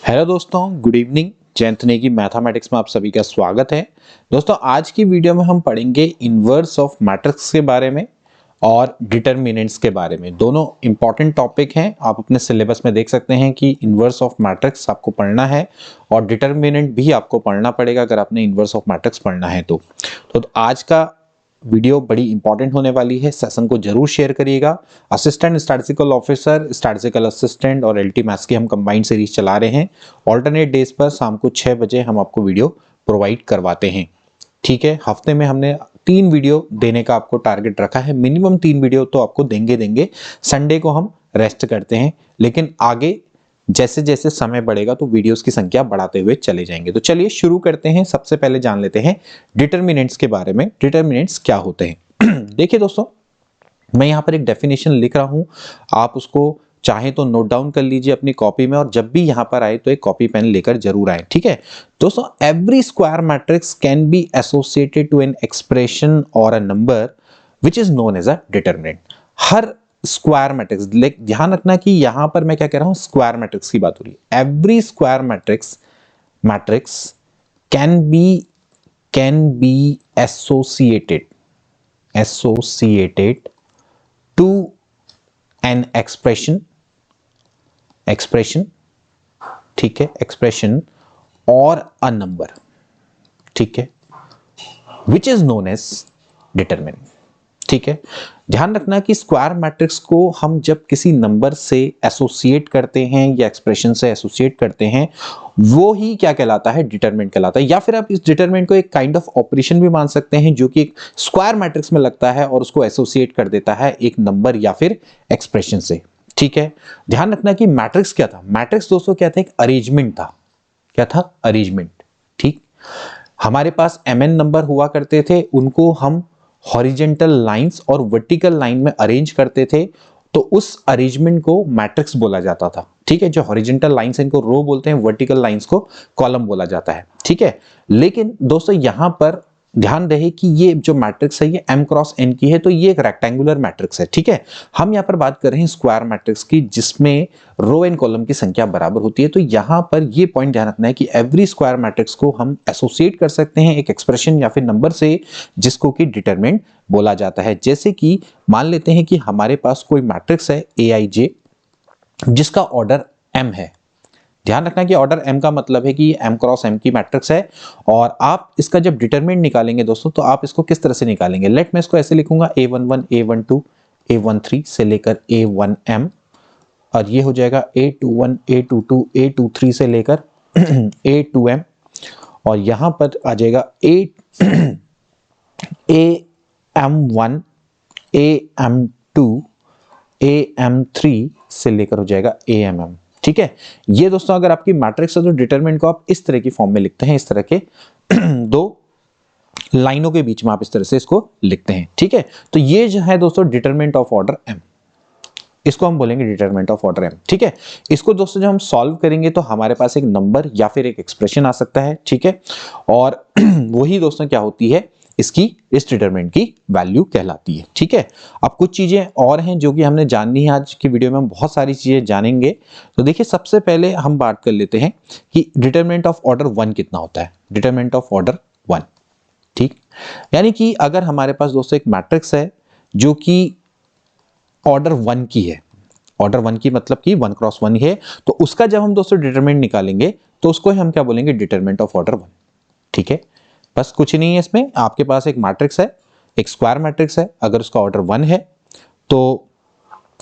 Hello दोस्तों, good evening. Jayant Negi mathematics में आप सभी का स्वागत है। दोस्तों, आज की वीडियो में हम पढ़ेंगे इनवर्स ऑफ मैट्रिक्स के बारे में और डिटरमिनेंट्स के बारे में। दोनों इंपॉर्टेंट टॉपिक हैं। आप अपने सिलेबस में देख सकते हैं कि इनवर्स ऑफ मैट्रिक्स आपको पढ़ना है और डिटरमिनेंट भी आपको पढ़ना पड़ेगा अगर आपने इनवर्स ऑफ मैट्रिक्स पढ़ना है तो आज का वीडियो बड़ी इंपॉर्टेंट होने वाली है। सेशन को जरूर शेयर करिएगा। Assistant statistical officer, statistical assistant और एलटी मैथ्स की हम कंबाइंड सीरीज चला रहे हैं। ऑल्टरनेट डेज पर शाम को 6 बजे हम आपको वीडियो प्रोवाइड करवाते हैं। ठीक है, हफ्ते में हमने 3 वीडियो देने का आपको टारगेट रखा है। मिनिमम 3 वीडियो तो आपको देंगे। संडे को हम रेस्ट करते हैं, लेकिन आगे जैसे जैसे समय बढ़ेगा तो वीडियोस की संख्या बढ़ाते हुए चले जाएंगे। तो चलिए शुरू करते हैं। सबसे पहले जान लेते हैं डिटरमिनेंट्स के बारे में। डिटरमिनेंट्स क्या होते हैं? देखिए दोस्तों, मैं यहाँ पर एक डेफिनेशन लिख रहा हूं, आप उसको चाहे तो नोट डाउन कर लीजिए अपनी कॉपी में, और जब भी यहां पर आए तो एक कॉपी पेन लेकर जरूर आए। ठीक है दोस्तों, every square matrix can be associated to an expression और a number which is known as a determinant. हर स्क्वायर मैट्रिक्स, ध्यान रखना कि यहां पर मैं क्या कह रहा हूं, स्क्वायर मैट्रिक्स की बात हो रही है। Every square matrix can be associated to an expression, ठीक है, एक्सप्रेशन और अ नंबर, ठीक है, which is known as determinant. ठीक है, ध्यान रखना कि स्क्वायर मैट्रिक्स को हम जब किसी नंबर से एसोसिएट करते हैं या एक्सप्रेशन से एसोसिएट करते हैं, वो ही क्या कहलाता है, डिटरमिनेंट कहलाता है। या फिर आप इस डिटरमिनेंट को एक काइंड ऑफ ऑपरेशन भी मान सकते हैं जो कि एक स्क्वायर मैट्रिक्स में लगता है और उसको एसोसिएट कर देता है एक नंबर या फिर एक्सप्रेशन से। ठीक है, ध्यान रखना कि मैट्रिक्स क्या था। मैट्रिक्स दोस्तों क्या था, एक अरेंजमेंट था। क्या था? अरेंजमेंट। ठीक, हमारे पास mn नंबर हुआ करते थे, उनको हम हॉरिजेंटल लाइंस और वर्टिकल लाइन में अरेंज करते थे, तो उस अरेंजमेंट को मैट्रिक्स बोला जाता था। ठीक है, जो हॉरिजेंटल लाइंस इनको रो बोलते हैं, वर्टिकल लाइंस को कॉलम बोला जाता है। ठीक है, लेकिन दोस्तों यहां पर ध्यान रहे कि ये जो मैट्रिक्स है ये m क्रॉस n की है, तो ये एक रेक्टेंगुलर मैट्रिक्स है। ठीक है, हम यहां पर बात कर रहे हैं स्क्वायर मैट्रिक्स की, जिसमें रो एंड कॉलम की संख्या बराबर होती है। तो यहां पर ये पॉइंट ध्यान रखना है कि एवरी स्क्वायर मैट्रिक्स को हम एसोसिएट कर सकते हैं एक एक्सप्रेशन या फिर नंबर से, जिसको कि डिटरमिनेंट बोला जाता है। जैसे कि मान लेते हैं कि हमारे पास कोई मैट्रिक्स है aij, जिसका ऑर्डर m है। ध्यान रखना कि ऑर्डर m का मतलब है कि m क्रॉस m की मैट्रिक्स है, और आप इसका जब डिटरमिनेंट निकालेंगे दोस्तों, तो आप इसको किस तरह से निकालेंगे? लेट मैं इसको ऐसे लिखूंगा, a11 a12 a13 से लेकर a1m, और ये हो जाएगा a21 a22 a23 से लेकर a2m, और यहां पर आ जाएगा am1 am2 am3 से लेकर हो जाएगा amm। ठीक है, ये दोस्तों अगर आपकी मैट्रिक्स है तो डिटरमिनेंट को आप इस तरह की फॉर्म में लिखते हैं, इस तरह के दो लाइनों के बीच में आप इस तरह से इसको लिखते हैं। ठीक है, तो ये जो है दोस्तों डिटरमिनेंट ऑफ ऑर्डर m, इसको हम बोलेंगे डिटरमिनेंट ऑफ ऑर्डर m। ठीक है, इसको दोस्तों जब हम सॉल्व करेंगे तो हमारे पास एक नंबर या फिर एक एक्सप्रेशन आ सकता है। ठीक है, और वही दोस्तों क्या होती है, इसकी इस डिटरमिनेंट की वैल्यू कहलाती है। ठीक है, अब कुछ चीजें और हैं जो कि हमने जाननी है। आज की वीडियो में हम बहुत सारी चीजें जानेंगे। तो देखिए, सबसे पहले हम बात कर लेते हैं कि डिटरमिनेंट ऑफ ऑर्डर 1 कितना होता है। डिटरमिनेंट ऑफ ऑर्डर 1, ठीक, यानी कि अगर हमारे पास दोस्तों एक मैट्रिक्स है जो कि ऑर्डर 1 की है, ऑर्डर 1 की मतलब कि 1 क्रॉस 1 है, तो उसका जब हम दोस्तों डिटरमिनेंट निकालेंगे तो उसको हम क्या बोलेंगे, डिटरमिनेंट ऑफ ऑर्डर 1। ठीक है, बस कुछ नहीं है इसमें। आपके पास एक मैट्रिक्स है, एक स्क्वायर मैट्रिक्स है, अगर उसका ऑर्डर 1 है तो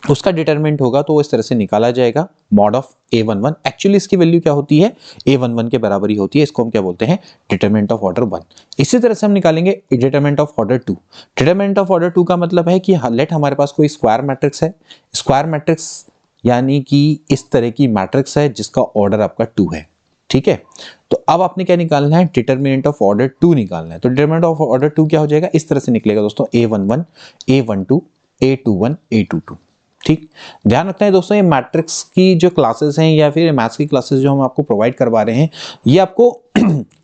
उसका डिटरमिनेंट होगा तो इस तरह से निकाला जाएगा, मॉड ऑफ a11। एक्चुअली इसकी वैल्यू क्या होती है, a11 के बराबर ही होती है। इसको हम क्या बोलते हैं, डिटरमिनेंट ऑफ ऑर्डर 1। इसी तरह से हम निकालेंगे determinant of order 2। Determinant of order 2 का मतलब है कि लेट हमारे पास कोई स्क्वायर मैट्रिक्स है, स्क्वायर मैट्रिक्स यानी कि इस तरह की मैट्रिक्स है जिसका ऑर्डर आपका 2 है। ठीक है, तो अब आपने क्या निकालना है, डिटरमिनेंट ऑफ ऑर्डर 2 निकालना है। तो डिटरमिनेंट ऑफ ऑर्डर 2 क्या हो जाएगा, इस तरह से निकलेगा दोस्तों, a11 a12 a21 a22। ठीक, ध्यान रखना है दोस्तों, ये मैट्रिक्स की जो क्लासेस हैं या फिर मैथ्स की क्लासेस जो हम आपको प्रोवाइड करवा रहे हैं, ये आपको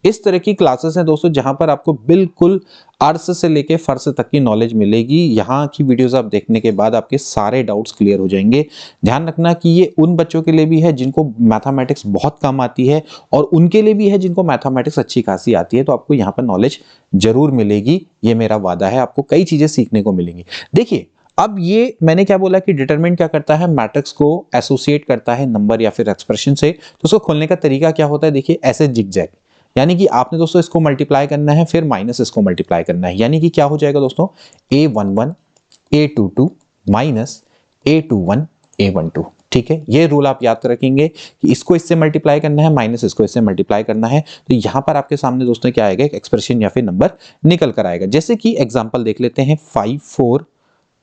इस तरह की क्लासेस हैं दोस्तों जहां पर आपको बिल्कुल अर्स से लेके फर्श तक की नॉलेज मिलेगी। यहाँ की वीडियोस आप देखने के बाद आपके सारे डाउट्स क्लियर हो जाएंगे। ध्यान रखना कि ये उन बच्चों के लिए भी है जिनको मैथमेटिक्स बहुत कम आती है और उनके लिए भी है जिनको मैथमेटिक्स अच्छी खासी आती है। तो आपको यहाँ पर नॉलेज जरूर मिलेगी, ये मेरा वादा है, आपको कई चीजें सीखने को मिलेंगी। देखिए, अब ये मैंने क्या बोला कि डिटरमिनेंट क्या करता है, मैट्रिक्स को एसोसिएट करता है नंबर या फिर एक्सप्रेशन से। तो उसको खोलने का तरीका क्या होता है, देखिए ऐसे जिगजैग, यानी कि आपने दोस्तों इसको मल्टीप्लाई करना है, फिर माइनस इसको मल्टीप्लाई करना है, यानी कि क्या हो जाएगा दोस्तों, a11 a22 minus a21 a12। ठीक है, ये रूल आप याद रखेंगे कि इसको इससे मल्टीप्लाई करना है, माइनस इसको इससे मल्टीप्लाई करना है। तो यहां पर आपके सामने दोस्तों क्या आएगा, एक एक्सप्रेशन या फिर नंबर निकल कर आएगा। जैसे कि एग्जांपल देख लेते हैं, 5 4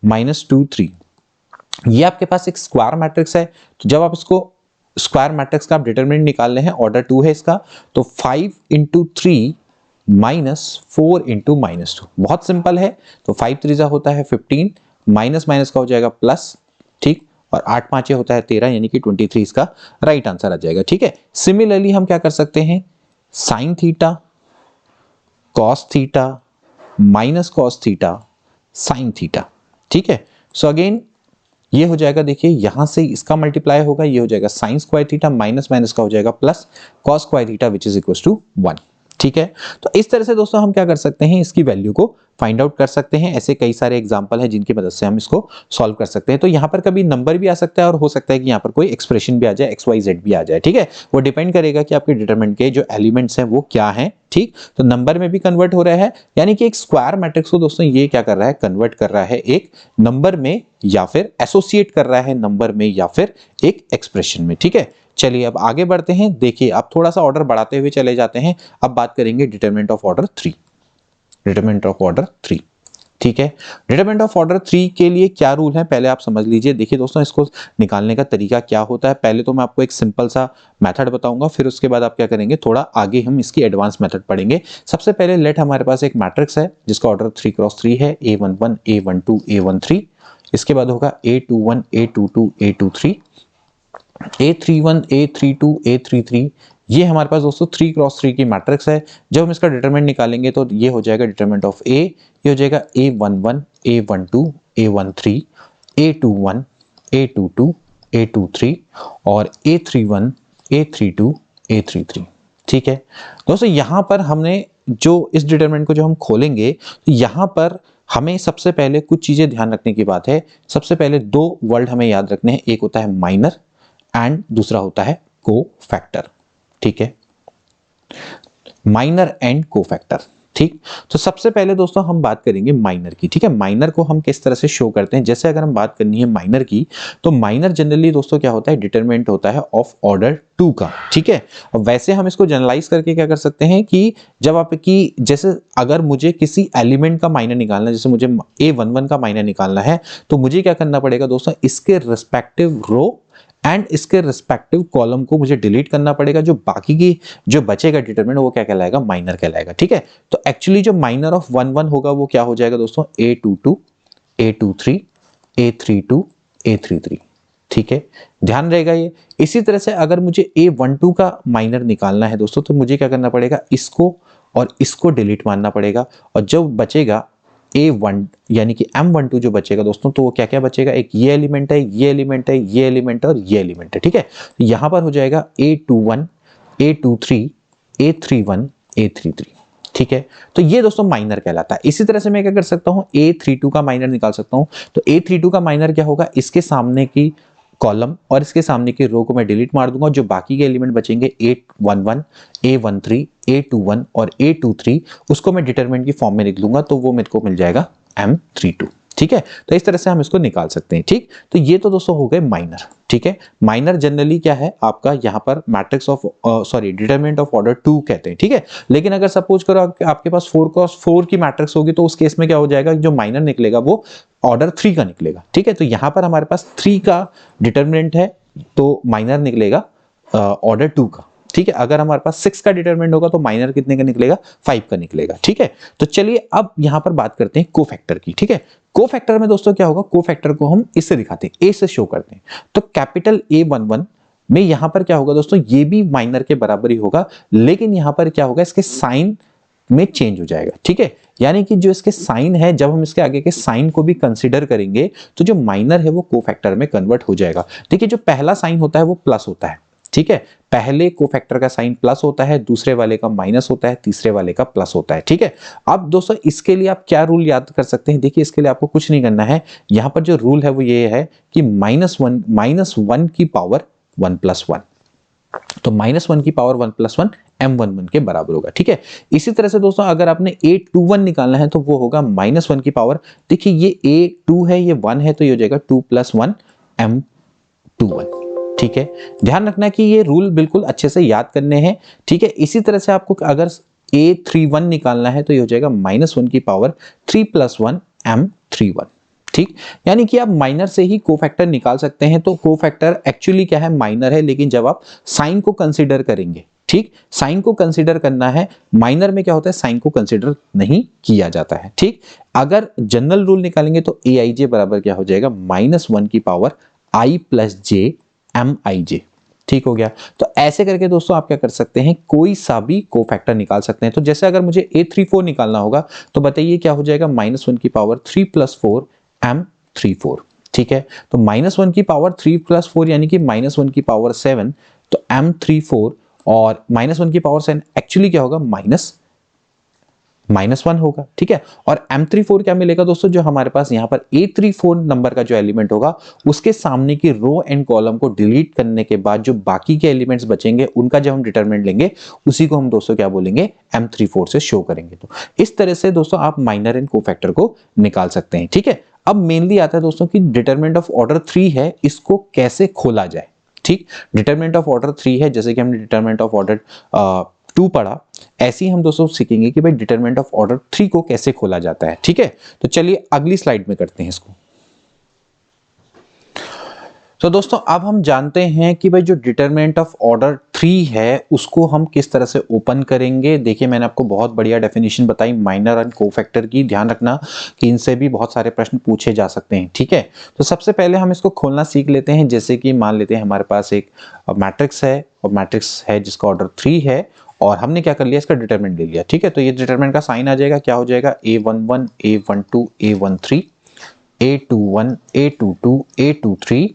-2 3, ये आपके पास एक स्क्वायर मैट्रिक्स है। तो जब आप इसको स्क्वायर मैट्रिक्स का आप डिटरमिनेंट निकाल रहे हैं, ऑर्डर 2 है इसका, तो 5 × 3 -4 × -2, बहुत सिंपल है। तो 5 3 होता है 15, माइनस माइनस का हो जाएगा प्लस, ठीक, और 8 5 होता है 13, यानी कि 23 इसका राइट आंसर आ जाएगा। ठीक है, सिमिलरली हम क्या कर सकते हैं, sign theta cos theta minus cos theta sine theta. ठीक है, सो अगेन ये हो जाएगा, देखिए यहां से इसका मल्टीप्लाई होगा, ये हो जाएगा sine square theta, minus minus का हो जाएगा plus cos square theta which is equal to 1। ठीक है, तो इस तरह से दोस्तों हम क्या कर सकते हैं, इसकी वैल्यू को फाइंड आउट कर सकते हैं। ऐसे कई सारे एग्जांपल हैं जिनकी मदद से हम इसको सॉल्व कर सकते हैं। तो यहाँ पर कभी नंबर भी आ सकता है और हो सकता है कि यहाँ पर कोई एक्सप्रेशन भी आ जाए, एक्स वाई जेड भी आ जाए। ठीक है, वो डिपेंड करेगा कि आपके डिटरमिनेंट के जो एलिमेंट्स हैं वो क्या हैं। ठीक, तो नंबर में भी कन्वर्ट हो रहा है, यानी कि एक स्क्वायर मैट्रिक्स को दोस्तों ये क्या कर रहा है, कन्वर्ट कर रहा है एक नंबर में, या फिर एसोसिएट कर रहा है नंबर में, या फिर एक एक्सप्रेशन में। ठीक है, चलिए अब आगे बढ़ते हैं। देखिए, अब थोड़ा सा ऑर्डर बढ़ाते हुए चले जाते हैं। अब बात करेंगे determinant of order 3, determinant of order 3। ठीक है, डिटरमिनेंट ऑफ ऑर्डर 3 के लिए क्या रूल है पहले आप समझ लीजिए। देखिए दोस्तों, इसको निकालने का तरीका क्या होता है, पहले तो मैं आपको एक सिंपल सा मेथड बताऊंगा, फिर उसके बाद आप क्या करेंगे, थोड़ा आगे हम इसकी एडवांस मेथड पढ़ेंगे। सबसे पहले लेट हमारे पास एक मैट्रिक्स है जिसका ऑर्डर 3 × 3 है, a11 a12 a13। इसके बाद होगा a21 a22 a23 a31 a32 a33। ये हमारे पास दोस्तों 3 × 3 की मैट्रिक्स है। जब हम इसका डिटरमिनेंट निकालेंगे तो ये हो जाएगा डिटरमिनेंट ऑफ ए, ये हो जाएगा a11 a12 a13 a21 a22 a23 और a31 a32 a33। ठीक है दोस्तों, यहां पर हमने जो इस डिटरमिनेंट को जो हम खोलेंगे, तो यहां पर हमें सबसे पहले कुछ चीजें ध्यान रखने की बात है। सबसे पहले दो वर्ड हमें याद रखने हैं, एक होता है माइनर एंड दूसरा होता है कोफैक्टर। ठीक है, माइनर एंड कोफैक्टर। ठीक, तो सबसे पहले दोस्तों हम बात करेंगे माइनर की। ठीक है, माइनर को हम किस तरह से शो करते हैं, जैसे अगर हम बात करनी है माइनर की, तो माइनर जनरली दोस्तों क्या होता है, डिटरमिनेंट होता है ऑफ ऑर्डर 2 का। ठीक है, और वैसे हम इसको जनरलाइज करके क्या कर सकते हैं कि जब आपकी, जैसे अगर मुझे किसी एलिमेंट का माइनर निकालना है, जैसे मुझे a11 का माइनर निकालना है, तो मुझे क्या करना पड़ेगा दोस्तों, इसके रिस्पेक्टिव रो एंड इसके रिस्पेक्टिव कॉलम को मुझे डिलीट करना पड़ेगा। जो बाकी की जो बचेगा डिटरमिनेंट वो क्या कहलाएगा, माइनर कहलाएगा। ठीक है, तो एक्चुअली जो माइनर ऑफ 1 1 होगा वो क्या हो जाएगा दोस्तों, a22 a23 a32 a33। ठीक है, ध्यान रहेगा ये। इसी तरह से अगर मुझे a12 का माइनर निकालना है दोस्तों, तो मुझे क्या करना पड़ेगा, इसको और इसको डिलीट मारना पड़ेगा, और जो बचेगा a1 यानी कि m12 जो बचेगा दोस्तों, तो वो क्या क्या बचेगा, एक ये एलिमेंट है, ये एलिमेंट है, ये एलिमेंट है और ये एलिमेंट है। ठीक है, तो यहां पर हो जाएगा a21 a23 a31 a33। ठीक है, तो ये दोस्तों माइनर कहलाता है। इसी तरह से मैं क्या कर सकता हूं, a32 का माइनर निकाल सकता हूं। तो a32 का माइनर क्या होगा, इसके सामने की कॉलम और इसके सामने की रो को मैं डिलीट मार दूंगा, जो बाकी के एलिमेंट बचेंगे a11 a13 a21 और a23 उसको मैं डिटरमिनेंट की फॉर्म में लिख लूंगा, तो वो मेरे को मिल जाएगा m32। ठीक है, तो इस तरह से हम इसको निकाल सकते हैं। ठीक, तो ये तो दोस्तों हो गए माइनर। ठीक है, माइनर जनरली क्या है आपका, यहाँ पर matrix of determinant of order 2 कहते हैं। ठीक है, लेकिन अगर सपोज करो आपके पास 4 × 4 की मैट्रिक्स होगी, तो उस केस में क्या हो जाएगा, जो माइनर निकलेगा वो ऑर्डर 3 का निकलेगा। ठीक है, तो यहां पर हमारे पास 3 का डिटरमिनेंट है, तो माइनर निकलेगा ऑर्डर 2 का। ठीक है। अगर हमारे पास 6 का डिटरमिनेंट होगा तो माइनर कितने का निकलेगा, 5 का निकलेगा, ठीक है। तो चलिए अब यहां पर बात करते हैं कोफैक्टर की, ठीक है। कोफैक्टर में दोस्तों क्या होगा, कोफैक्टर को हम इससे दिखाते हैं, ए से शो करते हैं। तो कैपिटल A11 में यहां पर क्या होगा दोस्तों, ये भी माइनर के बराबर ही होगा, लेकिन यहां पर क्या होगा, इसके साइन में चेंज हो जाएगा, ठीक है। यानी कि जो इसके साइन है, जब हम इसके आगे के साइन को भी कंसीडर करेंगे तो जो माइनर है वो कोफैक्टर में कन्वर्ट हो जाएगा। देखिए जो पहला साइन होता है वो प्लस होता है, ठीक है। पहले कोफैक्टर का साइन प्लस होता है, दूसरे वाले का माइनस होता है, तीसरे वाले का प्लस होता है, ठीक है। अब दोस्तों इसके लिए आप क्या रूल याद कर सकते हैं, देखिए इसके लिए आपको कुछ नहीं करना है। यहां पर जो रूल है वो ये है कि -1 की पावर 1 + 1, तो -1 की पावर 1 + 1 M11 के बराबर होगा, ठीक है। इसी तरह से दोस्तों अगर आपने A21 निकालना है तो वो होगा -1 की पावर, देखिए ये A2 है, ये 1 है, तो ये हो जाएगा 2 + 1 M21, ठीक है। ध्यान रखना कि ये रूल बिल्कुल अच्छे से याद करने हैं, ठीक है। इसी तरह से आपको अगर A31 निकालना है तो ये हो जाएगा -1 की पावर 3 + 1 M31, ठीक। यानी कि आप माइनर से ही कोफैक्टर निकाल सकते हैं। तो कोफैक्टर एक्चुअली क्या है, माइनर है, लेकिन जब आप साइन को कंसीडर करेंगे, ठीक, साइन को कंसीडर करना है। माइनर में क्या होता है, साइन को कंसीडर नहीं किया जाता है, ठीक। अगर जनरल रूल निकालेंगे तो AIJ बराबर क्या हो जाएगा, -1 की पावर I + J MIJ, ठीक हो गया। तो ऐसे करके दोस्तों आप क्या कर सकते हैं, कोई सा भी कोफैक्टर निकाल सकते हैं। तो जैसे अगर मुझे A34 निकालना होगा तो बताइए क्या हो जाएगा, -1 की पावर 3 + 4 M34, ठीक है। तो -1 की पावर 3 + 4 यानी कि -1 की पावर 7, तो M34 और -1 की पावर 7 एक्चुअली क्या होगा, -1 होगा, ठीक है। और M34 क्या मिलेगा दोस्तों, जो हमारे पास यहाँ पर A34 नंबर का जो एलिमेंट होगा उसके सामने की रो एंड कॉलम को डिलीट करने के बाद जो बाकी के एलिमेंट्स बचेंगे उनका जब हम डिटरमिनेंट लेंगे उसी को हम दोस्तों क्या बोलेंगे, M34 से शो करेंगे। तो इस तरह से दोस्तों आप माइनर एंड कोफैक्टर को निकाल सकते हैं, ठीक है। अब मेनली आता है दोस्तों कि डिटरमिनेंट ऑफ ऑर्डर 3 है, इसको कैसे खोला जाए, ठीक। डिटरमिनेंट ऑफ ऑर्डर 3 है, जैसे कि हमने डिटरमिनेंट ऑफ ऑर्डर 2 पढ़ा, ऐसे ही हम दोस्तों सीखेंगे कि भाई डिटरमिनेंट ऑफ ऑर्डर 3 को कैसे खोला जाता है, ठीक है। तो चलिए अगली स्लाइड में करते हैं इसको। तो दोस्तों अब हम जानते हैं कि भाई जो डिटरमिनेंट ऑफ ऑर्डर 3 है उसको हम किस तरह से ओपन करेंगे। देखिए मैंने आपको बहुत बढ़िया डेफिनेशन बताई माइनर एंड कोफैक्टर की, ध्यान रखना कि इनसे भी बहुत सारे प्रश्न पूछे जा सकते हैं, ठीक है। तो सबसे पहले हम इसको खोलना सीख लेते हैं। जैसे कि मान लेते हैं हमारे पास एक मैट्रिक्स है और मैट्रिक्स है जिसका ऑर्डर 3 है और हमने क्या कर लिया, इसका डिटरमिनेंट ले लिया, ठीक है। तो ये डिटरमिनेंट का साइन आ जाएगा, क्या हो जाएगा, A11 A12 A13 A21 A22 A23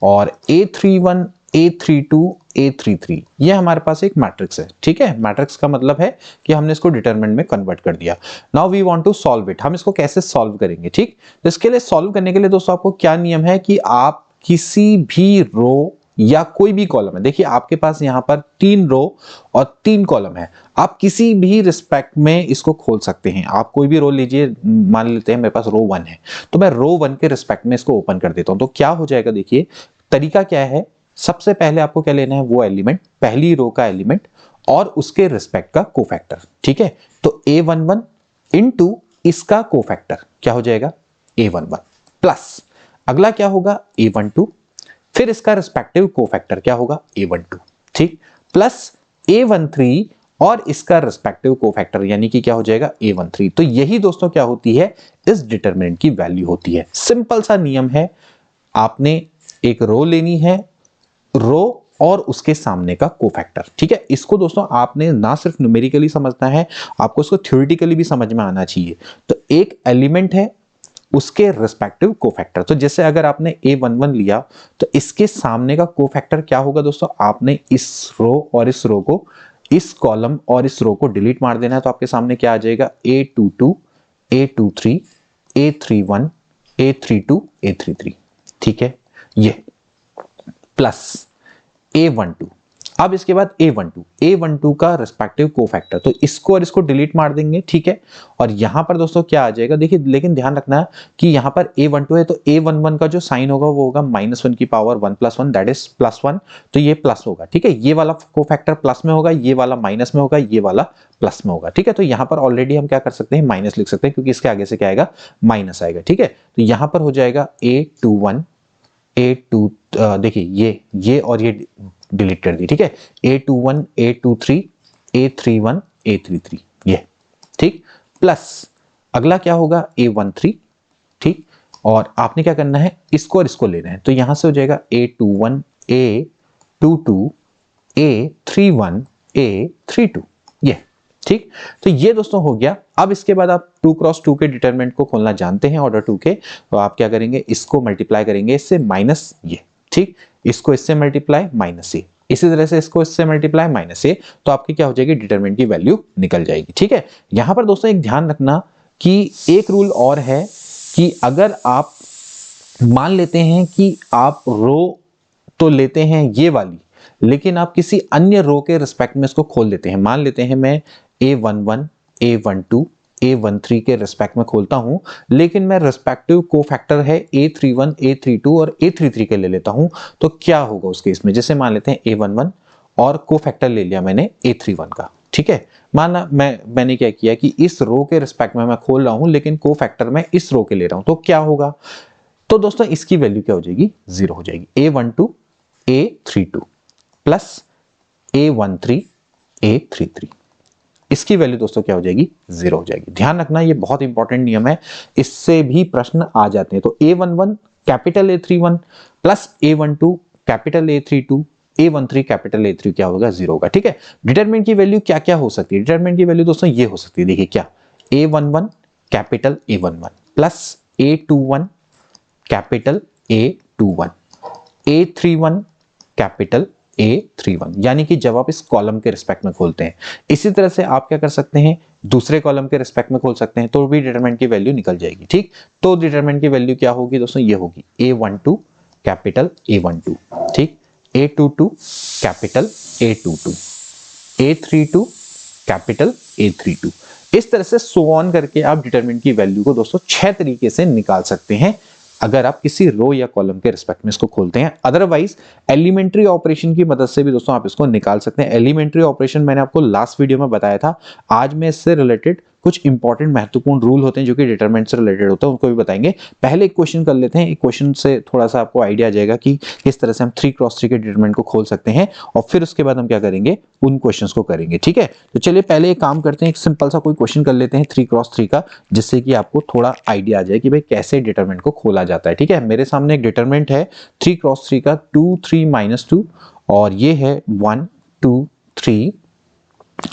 और A31 A32 A33, ये हमारे पास एक मैट्रिक्स है, ठीक है। मैट्रिक्स का मतलब है कि हमने इसको डिटरमिनेंट में कन्वर्ट कर दिया। Now we want to solve it, हम इसको कैसे सॉल्व करेंगे, ठीक। तो इसके लिए सॉल्व करने के लिए दोस्तों आपको क्या नियम है कि आप किसी भी रो या कोई भी कॉलम है, देखिए आपके पास यहां पर 3 रो और 3 कॉलम है, आप किसी भी रिस्पेक्ट में इसको खोल सकते हैं। आप कोई भी रो लीजिए, मान लेते हैं मेरे पास रो 1 है, तो मैं रो 1 के रिस्पेक्ट में इसको ओपन कर देता हूं। तो क्या हो जाएगा, देखिए तरीका क्या है, सबसे पहले आपको क्या लेना है, वो एलिमेंट, पहली रो का एलिमेंट और उसके रिस्पेक्ट का कोफैक्टर, ठीक है। तो A11 इनटू इसका कोफैक्टर क्या हो जाएगा, A11 प्लस अगला क्या होगा, A12, फिर इसका रिस्पेक्टिव कोफैक्टर क्या होगा, A12, ठीक, प्लस A13 और इसका रिस्पेक्टिव कोफैक्टर यानी कि क्या हो जाएगा, A13। तो यही दोस्तों क्या होती है, इस डिटरमिनेंट की वैल्यू होती है। सिंपल सा नियम है, आपने एक रो लेनी है, रो और उसके सामने का कोफैक्टर, ठीक है। इसको दोस्तों आपने ना सिर्फ न्यूमेरिकली समझना है, आपको इसको थ्योरेटिकली भी समझ में आना चाहिए। तो एक एलिमेंट है, उसके रिस्पेक्टिव कोफैक्टर, तो जैसे अगर आपने A11 लिया तो इसके सामने का कोफैक्टर क्या होगा दोस्तों, आपने इस रो और इस रो को, इस कॉलम और इस रो को डिलीट मार देना है। तो आपके सामने क्या आ जाएगा, A22 A23 A31 A32 A33, ठीक है, ये प्लस A12। अब इसके बाद A12 का रिस्पेक्टिव कोफैक्टर, तो इसको और इसको डिलीट मार देंगे, ठीक है। और यहां पर दोस्तों क्या आ जाएगा, देखिए लेकिन ध्यान रखना है कि यहां पर A12 है तो A11 का जो साइन होगा वो होगा -1 की पावर 1 + 1 दैट इज +1, तो ये प्लस होगा, ठीक है। ये वाला कोफैक्टर प्लस में होगा, ये वाला माइनस में होगा, ये वाला प्लस में होगा, ठीक है। तो यहां पर ऑलरेडी हम क्या कर सकते हैं, माइनस लिख सकते हैं क्योंकि इसके आगे से क्या आएगा, माइनस आएगा, ठीक है। तो यहां पर हो जाएगा A21 A2, देखिए ये और ये डिलीट कर दी, ठीक है। A21 A23 A31 A33 ये, ठीक। प्लस अगला क्या होगा A13, ठीक। और आपने क्या करना है, इसको और इसको लेना है, तो यहां से हो जाएगा A21 A22 A31 A32 ये, ठीक। तो ये दोस्तों हो गया। अब इसके बाद आप 2 क्रॉस 2 के डिटरमिनेंट को खोलना जानते हैं ऑर्डर 2 के, तो आप क्या करेंगे, इसको मल्टीप्लाई करेंगे इससे माइनस ये, ठीक। इसको इससे मल्टीप्लाई माइनस ये, इसी तरह से इसको इससे मल्टीप्लाई माइनस ये, तो आपकी क्या हो जाएगी, डिटरमिनेंट की वैल्यू निकल जाएगी, ठीक है। यहां पर दोस्तों एक ध्यान रखना कि एक रूल और है कि अगर आप मान लेते हैं कि आप रो तो लेते हैं ये वाली, लेकिन आप किसी अन्य रो के रिस्पेक्ट में इसको खोल देते हैं, मान लेते हैं मैं A11 A12 A13 के रिस्पेक्ट में खोलता हूं, लेकिन मैं रिस्पेक्टिव कोफैक्टर है A31 A32 और A33 के ले लेता हूं, तो क्या होगा उस केस में, जैसे मान लेते हैं A11 और कोफैक्टर ले लिया मैंने A31 का, ठीक है। माना मैंने क्या किया कि इस रो के रिस्पेक्ट में मैं खोल रहा हूं, लेकिन कोफैक्टर मैं इस रो के ले रहा हूं, तो क्या होगा, तो दोस्तों इसकी वैल्यू क्या हो जाएगी, 0 हो जाएगी। A12 A32 plus A13 A33, इसकी वैल्यू दोस्तों क्या हो जाएगी, 0 हो जाएगी। ध्यान रखना ये बहुत इंपॉर्टेंट नियम है, इससे भी प्रश्न आ जाते हैं। तो A11 capital A31 plus A12 capital A32 A13 capital A3 क्या होगा, 0 होगा, ठीक है। डिटरमिनेंट की वैल्यू क्या क्या हो सकती है, डिटरमिनेंट की वैल्यू दोस्तों ये हो सकती है, देखिए क्या, A11 capital A11 plus A21 capital A21 A31 capital A31, यानी कि जब आप इस कॉलम के रिस्पेक्ट में खोलते हैं। इसी तरह से आप क्या कर सकते हैं, दूसरे कॉलम के रिस्पेक्ट में खोल सकते हैं, तो भी डिटरमिनेंट की वैल्यू निकल जाएगी, ठीक। तो डिटरमिनेंट की वैल्यू क्या होगी दोस्तों, ये होगी A12 कैपिटल A12, ठीक। A22 capital A22 A32 capital A32, इस तरह से सो ऑन करके आप डिटरमिनेंट की वैल्यू को दोस्तों 6 तरीके से निकाल सकते हैं, अगर आप किसी रो या कॉलम के रिस्पेक्ट में इसको खोलते हैं। अदरवाइज एलिमेंट्री ऑपरेशन की मदद से भी दोस्तों आप इसको निकाल सकते हैं। एलिमेंट्री ऑपरेशन मैंने आपको लास्ट वीडियो में बताया था, आज मैं इससे रिलेटेड कुछ इंपॉर्टेंट महत्वपूर्ण रूल होते हैं जो कि डिटरमिनेंट से रिलेटेड होते हैं, उनको भी बताएंगे। पहले एक क्वेश्चन कर लेते हैं, एक क्वेश्चन से थोड़ा सा आपको आइडिया आ जाएगा कि किस तरह से हम 3 क्रॉस 3 के डिटरमिनेंट को खोल सकते हैं, और फिर उसके बाद हम क्या करेंगे, उन क्वेश्चंस को करेंगे, ठीक है। तो चलिए पहले एक काम करते हैं, एक सिंपल सा कोई क्वेश्चन कर लेते हैं 3 क्रॉस 3 का, जिससे कि आपको थोड़ा आइडिया आ जाए कि भाई कैसे डिटरमिनेंट को खोला जाता है, ठीक है। मेरे सामने एक डिटरमिनेंट है 3 क्रॉस 3 का 2 3 -2, और ये है 1 2 3,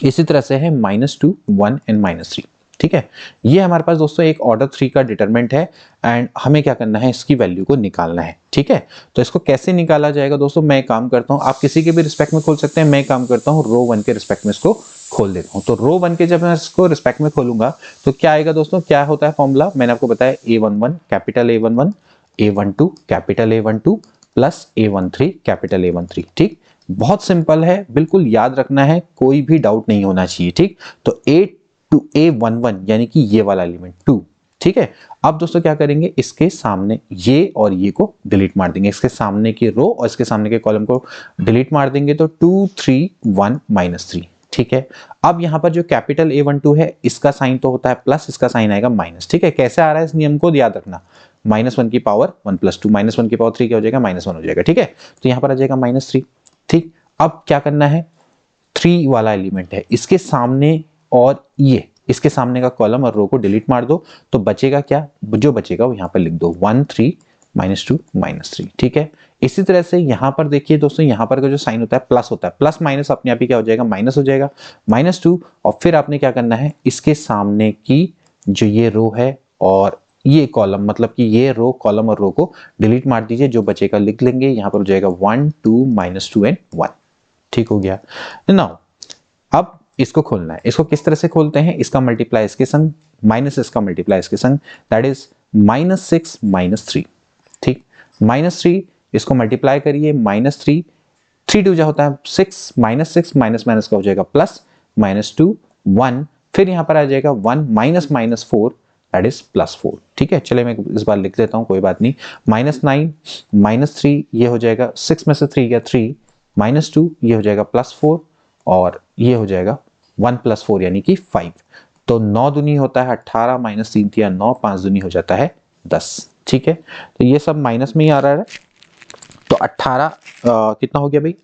इसी तरह से है -2 1 एंड -3, ठीक है। ये हमारे पास दोस्तों एक ऑर्डर 3 का डिटरमिनेंट है, एंड हमें क्या करना है, इसकी वैल्यू को निकालना है, ठीक है। तो इसको कैसे निकाला जाएगा दोस्तों, मैं काम करता हूं, आप किसी के भी रिस्पेक्ट में खोल सकते हैं, मैं काम करता हूं रो 1 के रिस्पेक्ट में इसको खोल देता हूं। तो रो 1 के जब मैं इसको रिस्पेक्ट में खोलूंगा तो क्या आएगा दोस्तों, क्या होता है फॉर्मूला, मैंने आपको बताया A11 capital A11 A12 capital A12 plus A13 capital A13, ठीक। बहुत सिंपल है, बिल्कुल याद रखना है, कोई भी डाउट नहीं होना चाहिए, ठीक। तो A11 यानी कि ये वाला एलिमेंट 2, ठीक है। अब दोस्तों क्या करेंगे, इसके सामने ये और ये को डिलीट मार देंगे, इसके सामने की रो और इसके सामने के कॉलम को डिलीट मार देंगे, तो 2 3 1 -3, ठीक है। अब यहां पर जो कैपिटल A12 है, इसका साइन तो होता है प्लस, इसका साइन आएगा माइनस, ठीक है। कैसे आ रहा है इस नियम को याद रखना, -1 की पावर 1 + 2 -1 की पावर 3 क्या हो जाएगा, -1 हो जाएगा, ठीक है। तो यहां पर आ जाएगा -3, ठीक। अब क्या करना है, 3 वाला एलिमेंट है, इसके सामने और ये इसके सामने का कॉलम और रो को डिलीट मार दो, तो बचेगा क्या, जो बचेगा वो यहां पर लिख दो 1 3 -2 -3, ठीक है। इसी तरह से यहां पर देखिए दोस्तों, यहां पर का जो साइन होता है प्लस होता है, प्लस माइनस अपने आप ही क्या हो जाएगा, माइनस हो जाएगा, -2, और फिर आपने क्या करना है, इसके सामने की जो ये रो है और ये कॉलम, मतलब कि ये रो कॉलम और रो को डिलीट मार दीजिए, जो बचेगा लिख लेंगे, यहां पर हो जाएगा 1 2 -2 एंड 1, ठीक हो गया। नाउ अब इसको खोलना है, इसको किस तरह से खोलते हैं, इसका मल्टीप्लाई इसके संग माइनस इसका मल्टीप्लाई इसके संग, दैट इज -6 -3, ठीक। -3 इसको मल्टीप्लाई करिए, -3 3 2 जा होता है 6 -6 माइनस माइनस का हो जाएगा प्लस, -2 1, फिर यहां पर आ जाएगा 1 -4 दैट इज +4, ठीक है। चलिए मैं इस बार लिख देता हूं, कोई बात नहीं, -9 -3 ये हो जाएगा 6 में से 3 गया 3, -2 ये हो जाएगा +4, और ये हो जाएगा 1 + 4 यानी कि 5, तो 9 दूनी होता है 18 -3 3 9, 5 दूनी हो जाता है 10, ठीक है। तो ये सब माइनस में ही आ रहा है, तो 18 कितना हो गया भाई,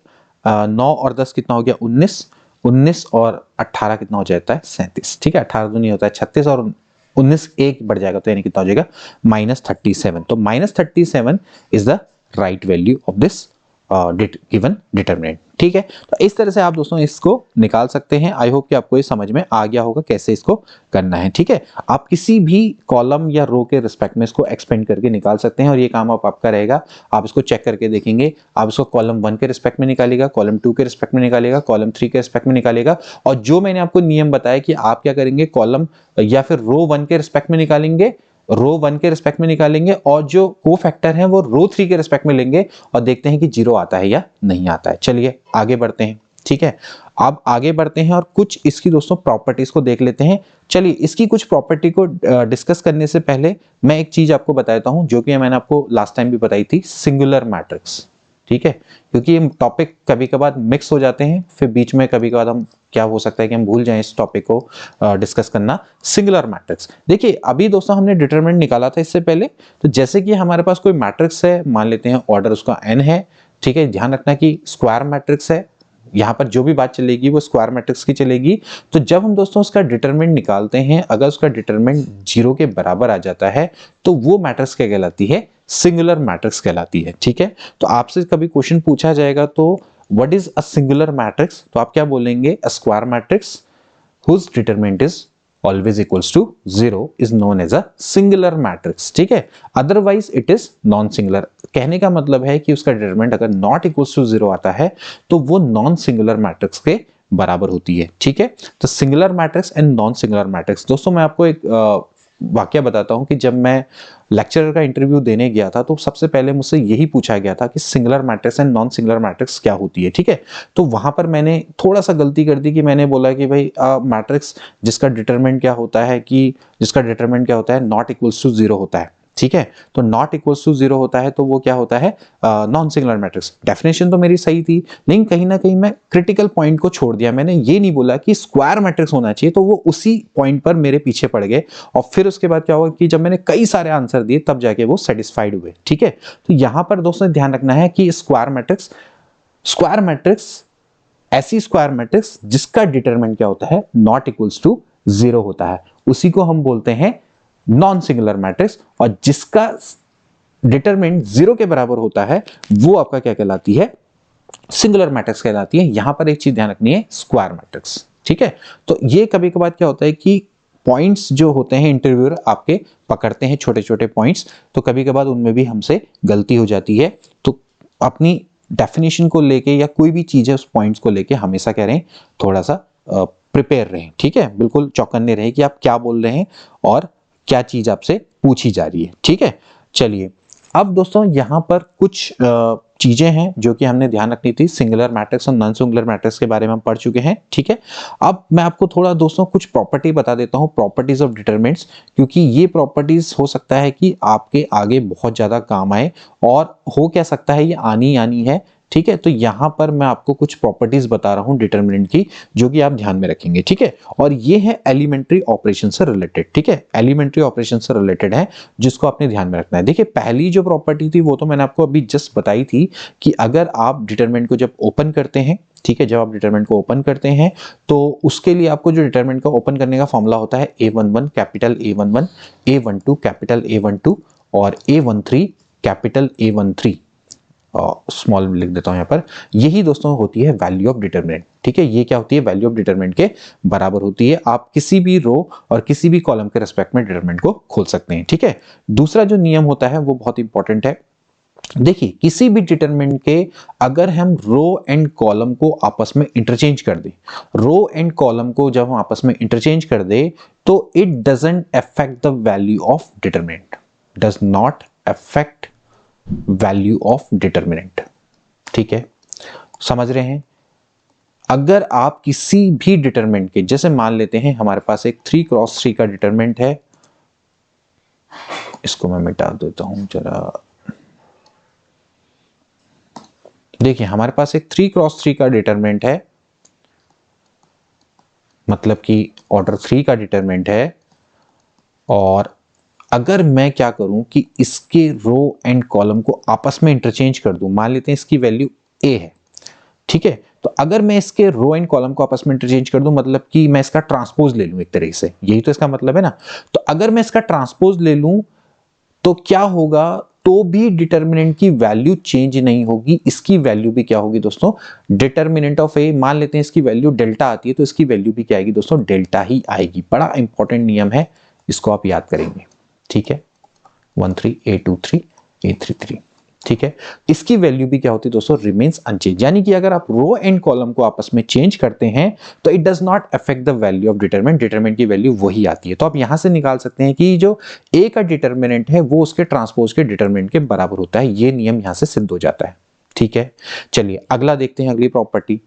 9 और 10 कितना हो गया 19, 19 और 18 कितना हो जाता है 37, ठीक है। 18 तो नहीं होता है 36 और 19 एक बढ़ जाएगा तो यानी कितना हो जाएगा -37। तो -37 is the right value of this given determinant, ठीक है। तो इस तरह से आप दोस्तों इसको निकाल सकते हैं। आई होप कि आपको ये समझ में आ गया होगा कैसे इसको करना है, ठीक है। आप किसी भी कॉलम या रो के रिस्पेक्ट में इसको एक्सपेंड करके निकाल सकते हैं और ये काम आपका रहेगा। आप इसको चेक करके देखेंगे, आप इसको कॉलम 1 के रिस्पेक्ट में निकालेगा, कॉलम 2 के रिस्पेक्ट में निकालेगा, कॉलम 3 के रिस्पेक्ट में निकालेगा। और जो मैंने आपको नियम बताया कि आप क्या करेंगे, कॉलम या फिर रो 1 के रिस्पेक्ट में निकालेंगे, रो 1 के रिस्पेक्ट में निकालेंगे और जो को फैक्टर है वो रो 3 के रिस्पेक्ट में लेंगे और देखते हैं कि 0 आता है या नहीं आता है। चलिए आगे बढ़ते हैं, ठीक है। अब आगे बढ़ते हैं और कुछ इसकी दोस्तों प्रॉपर्टीज को देख लेते हैं। चलिए इसकी कुछ प्रॉपर्टी को डिस्कस करने से पहले मैं एक चीज आपको बताता हूं जो कि मैंने आपको लास्ट टाइम भी बताई थी, सिंगुलर मैट्रिक्स, ठीक है। क्योंकि ये टॉपिक कभी कभार मिक्स हो जाते हैं, फिर बीच में कभी कभार हम क्या हो सकता है कि हम भूल जाएं इस टॉपिक को डिस्कस करना। सिंगुलर मैट्रिक्स, देखिए अभी दोस्तों हमने डिटरमिनेंट निकाला था इससे पहले। तो जैसे कि हमारे पास कोई मैट्रिक्स है, मान लेते हैं ऑर्डर उसका n है, ठीक है। ध्यान रखना कि स्क्वायर मैट्रिक्स है, यहाँ पर जो भी बात चलेगी वो स्क्वायर मैट्रिक्स की चलेगी। तो जब हम दोस्तों उसका डिटरमिनेंट निकालते हैं, अगर उसका डिटरमिनेंट 0 के बराबर आ जाता है तो वो मैट्रिक्स क्या कहलाती है, सिंगुलर मैट्रिक्स कहलाती है, ठीक है। तो आपसे कभी क्वेश्चन पूछा जाएगा तो what is a singular matrix, तो आप क्या बोलेंगे, a square matrix whose determinant is always equals to 0 is known as a singular matrix, ठीक है। otherwise it is non singular। कहने का मतलब है कि उसका डिटरमिनेंट अगर नॉट इक्वल्स टू 0 आता है तो वो नॉन सिंगुलर मैट्रिक्स के बराबर होती है, ठीक है। तो singular matrix and non singular matrix, दोस्तों मैं आपको एक वाक्य बताता हूं कि जब मैं लेक्चरर का इंटरव्यू देने गया था तो सबसे पहले मुझसे यही पूछा गया था कि singular matrix and non singular matrix क्या होती है, ठीक है। तो वहां पर मैंने थोड़ा सा गलती कर दी कि मैंने बोला कि भाई मैट्रिक्स जिसका डिटरमिनेंट क्या होता है, कि जिसका डिटरमिनेंट क्या होता है, नॉट इक्वल्स टू 0 होता है, ठीक है। तो नॉट इक्वल्स टू 0 होता है तो वो क्या होता है, नॉन सिंगुलर मैट्रिक्स। डेफिनेशन तो मेरी सही थी, लेकिन कहीं ना कहीं मैं क्रिटिकल पॉइंट को छोड़ दिया। मैंने ये नहीं बोला कि स्क्वायर मैट्रिक्स होना चाहिए, तो वो उसी पॉइंट पर मेरे पीछे पड़ गए। और फिर उसके बाद क्या हुआ कि जब मैंने कई सारे आंसर दिए तब जाके वो सेटिस्फाइड हुए, ठीक है। तो यहां पर दोस्तों ध्यान रखना है कि स्क्वायर मैट्रिक्स ऐसी स्क्वायर मैट्रिक्स जिसका डिटरमिनेंट क्या होता है, नॉट इक्वल्स टू 0 होता है, उसी को हम बोलते हैं नॉन सिंगुलर मैट्रिक्स। और जिसका डिटरमिनेंट 0 के बराबर होता है वो आपका क्या कहलाती है, सिंगुलर मैट्रिक्स कहलाती है। यहां पर एक चीज ध्यान रखनी है, स्क्वायर मैट्रिक्स, ठीक है। तो ये कभी कभार क्या होता है कि पॉइंट्स जो होते हैं इंटरव्यूअर आपके पकड़ते हैं छोटे छोटे पॉइंट्स, तो कभी कभार उनमें भी हमसे गलती हो जाती है। तो अपनी डेफिनेशन को लेके या कोई भी चीज है उस पॉइंट्स को लेके हमेशा कह रहे हैं थोड़ा सा प्रिपेयर रहें, ठीक है। बिल्कुल चौकन्ने रहें कि आप क्या बोल रहे हैं और क्या चीज आपसे पूछी जा रही है, ठीक है। चलिए अब दोस्तों यहां पर कुछ चीजें हैं जो कि हमने ध्यान रखनी थी। सिंगुलर मैट्रिक्स और नॉन सिंगुलर मैट्रिक्स के बारे में हम पढ़ चुके हैं, ठीक है। अब मैं आपको थोड़ा दोस्तों कुछ प्रॉपर्टी बता देता हूं, प्रॉपर्टीज ऑफ डिटरमिनेंट्स, क्योंकि ये प्रॉपर्टीज हो सकता है कि आपके आगे बहुत ज्यादा काम आए और हो क्या सकता है ये आनी है, ठीक है। तो यहां पर मैं आपको कुछ प्रॉपर्टीज बता रहा हूं डिटरमिनेंट की जो कि आप ध्यान में रखेंगे, ठीक है। और ये है एलिमेंट्री ऑपरेशन से रिलेटेड, ठीक है। एलिमेंट्री ऑपरेशन से रिलेटेड है जिसको आपने ध्यान में रखना है। देखिए पहली जो प्रॉपर्टी थी वो तो मैंने आपको अभी जस्ट बताई थी कि अगर आप डिटरमिनेंट को जब ओपन करते हैं, ठीक है, जब आप डिटरमिनेंट को ओपन करते हैं तो उसके लिए आपको जो डिटरमिनेंट को ओपन करने का फॉर्मूला होता है A11 capital A11, A12 capital A12 और A13 कैपिटल A13, स्मॉल लिख देता हूं यहां पर। यही दोस्तों होती है वैल्यू ऑफ डिटरमिनेंट, ठीक है। ये क्या होती है, वैल्यू ऑफ डिटरमिनेंट के बराबर होती है। आप किसी भी रो और किसी भी कॉलम के रेस्पेक्ट में डिटरमिनेंट को खोल सकते हैं, ठीक है। दूसरा जो नियम होता है वो बहुत इंपॉर्टेंट है। देखिए किसी भी डिटरमिनेंट के अगर हम रो एंड कॉलम को आपस में इंटरचेंज कर दें, रो एंड कॉलम को जब हम आपस में इंटरचेंज कर दें तो it doesn't affect the value of determinant, does not affect value of determinant, ठीक है। समझ रहे हैं। अगर आप किसी भी डिटरमिनेंट के, जैसे मान लेते हैं हमारे पास एक 3x3 का डिटरमिनेंट है, इसको मैं मिटा देता हूं जरा। देखिए हमारे पास एक 3x3 का डिटरमिनेंट है, मतलब कि ऑर्डर 3 का डिटरमिनेंट है। और अगर मैं क्या करूं कि इसके रो एंड कॉलम को आपस में इंटरचेंज कर दूं, मान लेते हैं इसकी वैल्यू a है, ठीक है। तो अगर मैं इसके रो एंड कॉलम को आपस में इंटरचेंज कर दूं, मतलब कि मैं इसका ट्रांसपोज ले लूं एक तरीके से, यही तो इसका मतलब है ना। तो अगर मैं इसका ट्रांसपोज ले लूं तो क्या होगा, तो भी डिटर्मिनेंट की वैल्यू चेंज नहीं होगी, इसकी वैल्यू भी क्या होगी दोस्तों, डिटर्मिनेंट ऑफ ए, मान लेते हैं इसकी वैल्यू डेल्टा आती है, तो इसकी वैल्यू भी क्या आएगी दोस्तों, डेल्टा ही आएगी। बड़ा इंपॉर्टेंट नियम है, इसको आप याद करेंगे, ठीक है। 13A23 A33, ठीक है। इसकी वैल्यू भी क्या होती है दोस्तों, रिमेन्स अनचेंज, यानी कि अगर आप रो एंड कॉलम को आपस में चेंज करते हैं तो it does not affect the value of determinant, determinant की वैल्यू वही आती है। तो आप यहां से निकाल सकते हैं कि जो ए का डिटरमिनेंट है वो उसके ट्रांसपोज के डिटरमिनेंट के बराबर होता है, ये नियम यहां से सिद्ध हो जाता है, ठीक है। चलिए अगला देखते हैं, अगली प्रॉपर्टी,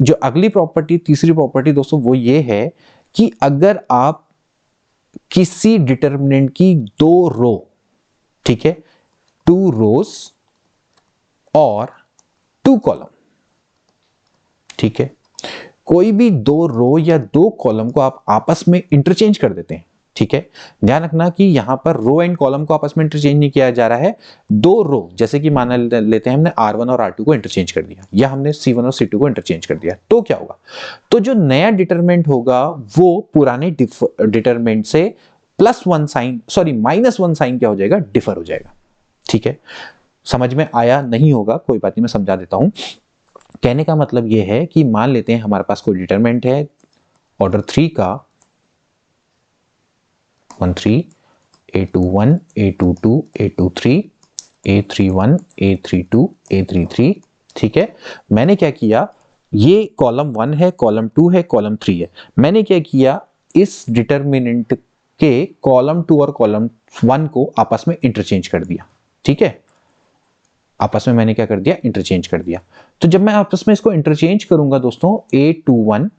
जो अगली प्रॉपर्टी, तीसरी प्रॉपर्टी दोस्तों वो ये है कि अगर आप किसी डिटरमिनेंट की दो रो, ठीक है, 2 रोज और 2 कॉलम, ठीक है, कोई भी 2 रो या 2 कॉलम को आप आपस में इंटरचेंज कर देते हैं, ठीक है। ध्यान रखना कि यहां पर रो एंड कॉलम को आपस में इंटरचेंज नहीं किया जा रहा है, 2 रो, जैसे कि मान लेते हैं हमने R1 और R2 को इंटरचेंज कर दिया, या हमने C1 और C2 को इंटरचेंज कर दिया, तो क्या होगा, तो जो नया डिटरमिनेंट होगा वो पुराने डिटरमिनेंट से +1 साइन, सॉरी -1 साइन क्या हो जाएगा, डिफर हो जाएगा, ठीक है। समझ में आया नहीं होगा कोई बात नहीं, मैं समझा देता हूं। कहने का मतलब यह है कि मान लेते हैं हमारे पास कोई डिटरमिनेंट है ऑर्डर 3 का, 13 A21 A22 A23 A31 A32 A33, ठीक है। मैंने क्या किया, ये कॉलम 1 है, कॉलम 2 है, कॉलम 3 है, मैंने क्या किया, इस डिटरमिनेंट के कॉलम 2 और कॉलम 1 को आपस में इंटरचेंज कर दिया, ठीक है। आपस में मैंने क्या कर दिया, इंटरचेंज कर दिया। तो जब मैं आपस में इसको इंटरचेंज करूंगा दोस्तों, A21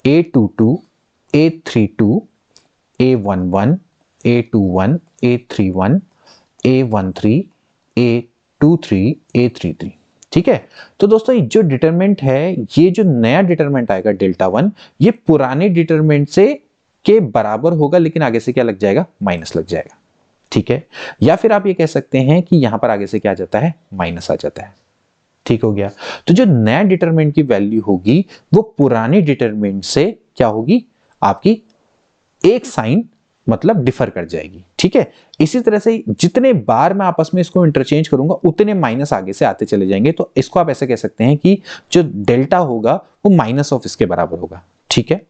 A22 A32 A11 A21 A31 A13 A23 A33, ठीक है। तो दोस्तों जो डिटरमिनेंट है, ये जो नया डिटरमिनेंट आएगा डेल्टा 1, ये पुराने डिटरमिनेंट से के बराबर होगा, लेकिन आगे से क्या लग जाएगा, माइनस लग जाएगा, ठीक है। या फिर आप ये कह सकते हैं कि यहां पर आगे से क्या आ जाता है, माइनस आ जाता है, ठीक हो गया। तो जो नया डिटरमिनेंट की वैल्यू होगी वो पुराने डिटरमिनेंट से क्या होगी, आपकी एक साइन मतलब डिफर कर जाएगी, ठीक है। इसी तरह से जितने बार मैं आपस में इसको इंटरचेंज करूंगा उतने माइनस आगे से आते चले जाएंगे, तो इसको आप ऐसे कह सकते हैं कि जो डेल्टा होगा वो माइनस ऑफ इसके बराबर होगा, ठीक है।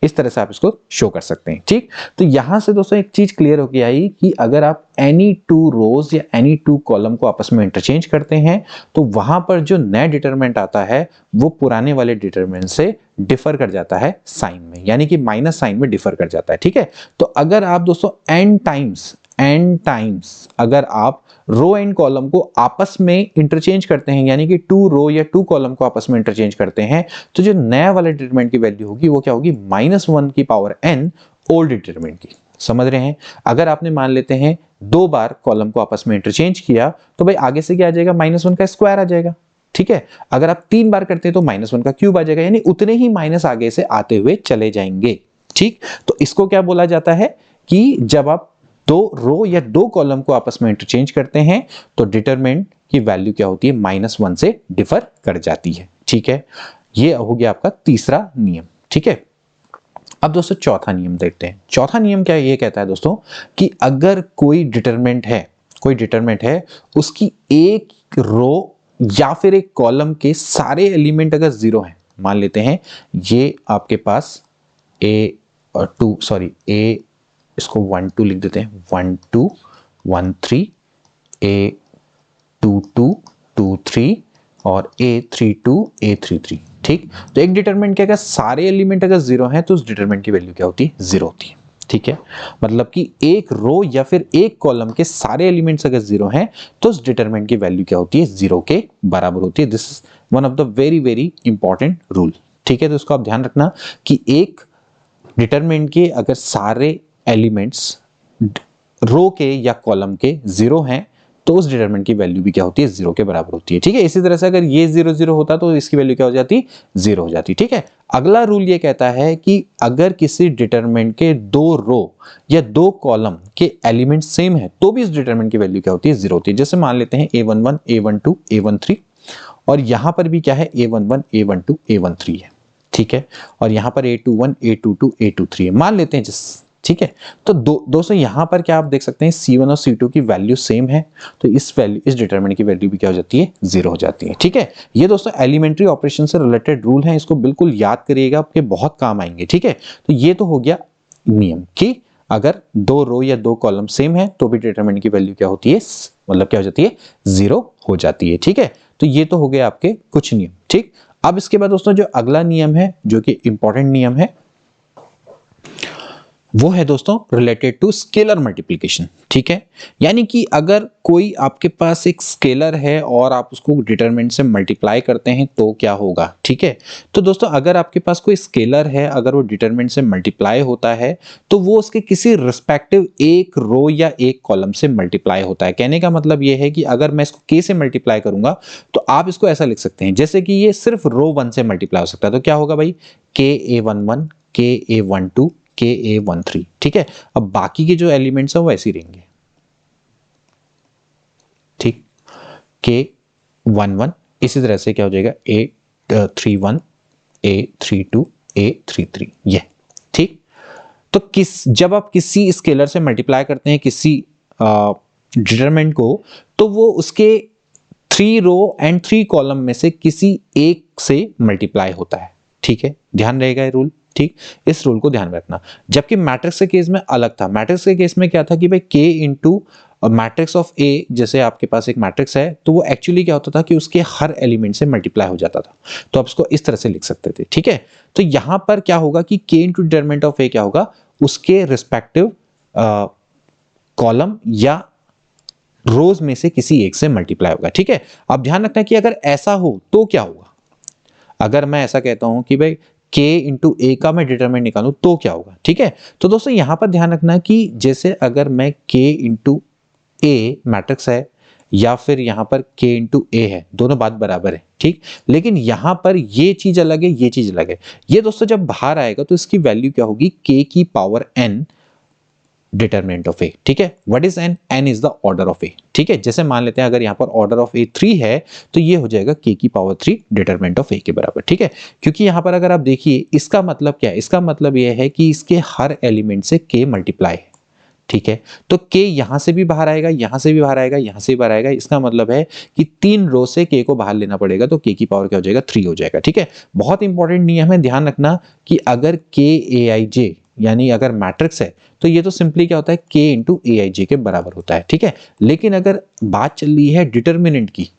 इस तरह से आप इसको शो कर सकते हैं, ठीक। तो यहां से दोस्तों एक चीज क्लियर हो गया आई कि अगर आप एनी 2 रोज या एनी 2 कॉलम को आपस में इंटरचेंज करते हैं तो वहां पर जो नया डिटरमिनेंट आता है वो पुराने वाले डिटरमिनेंट से डिफर कर जाता है साइन में, यानी कि माइनस साइन में डिफर कर जाता है, ठीक है। तो अगर आप दोस्तों n टाइम्स अगर आप रो एंड कॉलम को आपस में इंटरचेंज करते हैं, यानी कि 2 रो या 2 कॉलम को आपस में इंटरचेंज करते हैं, तो जो नया वाला डिटरमिनेंट की वैल्यू होगी वो क्या होगी, -1 की पावर n ओल्ड डिटरमिनेंट की। समझ रहे हैं। अगर आपने मान लेते हैं 2 बार कॉलम को आपस में इंटरचेंज किया तो भाई आगे से क्या आ जाएगा, -1 का स्क्वायर आ जाएगा, ठीक है। अगर आप 3 बार करते हैं तो -1 का क्यूब आ जाएगा, यानी उतने ही माइनस आगे से आते हुए चले जाएंगे, ठीक। तो इसको क्या बोला जाता है कि जब आप 2 रो या 2 कॉलम को आपस में इंटरचेंज करते हैं तो डिटरमिनेंट की वैल्यू क्या होती है, -1 से डिफर कर जाती है, ठीक है। ये हो गया आपका तीसरा नियम, ठीक है। अब दोस्तों चौथा नियम देखते हैं। चौथा नियम क्या ये कहता है दोस्तों कि अगर कोई डिटरमिनेंट है, उसकी एक रो या फिर एक कॉलम के सारे एलिमेंट अगर 0 हैं, मान लेते हैं ये आपके पास इसको 1 2 लिख देते हैं, 1 2 1 3 A 2 2 2 3 और A32 A33, ठीक। तो एक डिटरमिनेंट के अगर सारे एलिमेंट अगर 0 हैं तो उस डिटरमिनेंट की वैल्यू क्या होती है, 0 होती है, ठीक है। मतलब कि एक रो या फिर एक कॉलम के सारे एलिमेंट्स अगर 0 हैं तो उस डिटरमिनेंट की वैल्यू क्या होती है, 0 के बराबर होती है। This is one of the very very important rule, ठीक है। तो इसको आप ध्यान रखना कि एक डिटरमिनेंट के अगर सारे एलिमेंट्स रो के या कॉलम के 0 हैं तो उस डिटरमिनेंट की वैल्यू भी क्या होती है, 0 के बराबर होती है, ठीक है। इसी तरह से अगर ये 0 0 होता तो इसकी वैल्यू क्या हो जाती, 0 हो जाती, ठीक है। अगला रूल ये कहता है कि अगर किसी डिटरमिनेंट के 2 रो या 2 कॉलम के एलिमेंट सेम है तो भी इस डिटरमिनेंट की वैल्यू क्या होती है, 0 होती है। जैसे मान लेते हैं A11 A12 A13 और यहां पर भी क्या है, A11 A12 A13 है, ठीक है, और यहां पर A21 A22 A23 है, मान लेते हैं जिस, ठीक है। तो दोस्तों यहां पर क्या आप देख सकते हैं C1 और C2 की वैल्यू सेम है, तो इस डिटरमिनेंट की वैल्यू भी क्या हो जाती है, 0 हो जाती है, ठीक है। ये दोस्तों एलिमेंट्री ऑपरेशन से रिलेटेड रूल हैं, इसको बिल्कुल याद करिएगा, आपके बहुत काम आएंगे, ठीक है। तो ये तो हो गया नियम कि अगर 2 रो या 2 कॉलम सेम है तो भी डिटरमिनेंट की वैल्यू क्या होती है, मतलब क्या हो जाती है, 0 हो जाती है, ठीक है। तो ये तो हो गए आपके कुछ नियम, ठीक। अब इसके बाद दोस्तों जो अगला नियम है, जो कि इंपॉर्टेंट नियम है, वो है दोस्तों रिलेटेड टू स्केलर मल्टीप्लिकेशन, ठीक है। यानी कि अगर कोई आपके पास एक स्केलर है और आप उसको डिटरमिनेंट से मल्टीप्लाई करते हैं तो क्या होगा, ठीक है। तो दोस्तों अगर आपके पास कोई स्केलर है, अगर वो डिटरमिनेंट से मल्टीप्लाई होता है तो वो उसके किसी रिस्पेक्टिव एक रो या एक कॉलम से मल्टीप्लाई होता है। कहने का मतलब ये है कि अगर मैं इसको k से मल्टीप्लाई करूंगा तो आप इसको ऐसा लिख सकते हैं जैसे कि ये सिर्फ रो 1 से मल्टीप्लाई हो सकता है, तो क्या होगा भाई, KA11 KA12 KA13, ठीक है। अब बाकी के जो एलिमेंट्स है वो ऐसे ही रहेंगे, ठीक। K11 इसी तरह से क्या हो जाएगा, A31 A32 A33, ये, ठीक। तो जब आप किसी स्केलर से मल्टीप्लाई करते हैं किसी डिटरमिनेंट को, तो वो उसके 3 रो एंड 3 कॉलम में से किसी एक से मल्टीप्लाई होता है, ठीक है, ध्यान रहेगा ये रूल, ठीक। इस रूल को ध्यान में रखना। जबकि मैट्रिक्स के केस में अलग था, मैट्रिक्स के केस में क्या था कि भाई K into matrix of A, जैसे आपके पास एक मैट्रिक्स है तो वो एक्चुअली क्या होता था कि उसके हर एलिमेंट से मल्टीप्लाई हो जाता था, तो आप इसको इस तरह से लिख सकते थे, ठीक है। तो यहां पर क्या होगा कि K into determinant of A क्या होगा, उसके रिस्पेक्टिव कॉलम या रोज में से किसी एक से मल्टीप्लाई होगा, ठीक है। अब ध्यान रखना कि अगर ऐसा हो तो क्या होगा, अगर मैं ऐसा कहता हूं कि भाई K इंटू ए का मैं डिटरमिनेंट निकालूं तो क्या होगा, ठीक है। तो दोस्तों यहां पर ध्यान रखना कि जैसे अगर मैं K इंटू ए मैट्रिक्स है या फिर यहां पर K इंटू ए है, दोनों बात बराबर है, ठीक। लेकिन यहां पर ये चीज अलग है, ये चीज अलग है। ये दोस्तों जब बाहर आएगा तो इसकी वैल्यू क्या होगी, K की power n determinant of A, ठीक है। What is n, n is the order of A, ठीक है। जैसे मान लेते हैं अगर यहां पर ऑर्डर ऑफ ए 3 है तो ये हो जाएगा k की पावर 3 डिटरमिनेंट ऑफ ए के बराबर, ठीक है। क्योंकि यहां पर अगर आप देखिए इसका मतलब क्या है, इसका मतलब यह है कि इसके हर एलिमेंट से k मल्टीप्लाई है, ठीक है। तो k यहां से भी बाहर आएगा, यहां से भी बाहर आएगा, यहां से भी बाहर आएगा, इसका मतलब है कि 3 रो से k को बाहर लेना पड़ेगा, तो k की पावर क्या हो जाएगा, 3 हो जाएगा, ठीक है। बहुत इंपॉर्टेंट नियम है, ध्यान रखना कि अगर KAIJ यानी अगर मैट्रिक्स है तो ये तो सिंपली क्या होता है, K इंटू AIJ के बराबर होता है, ठीक है। लेकिन अगर बात चल रही है डिटरमिनेंट की,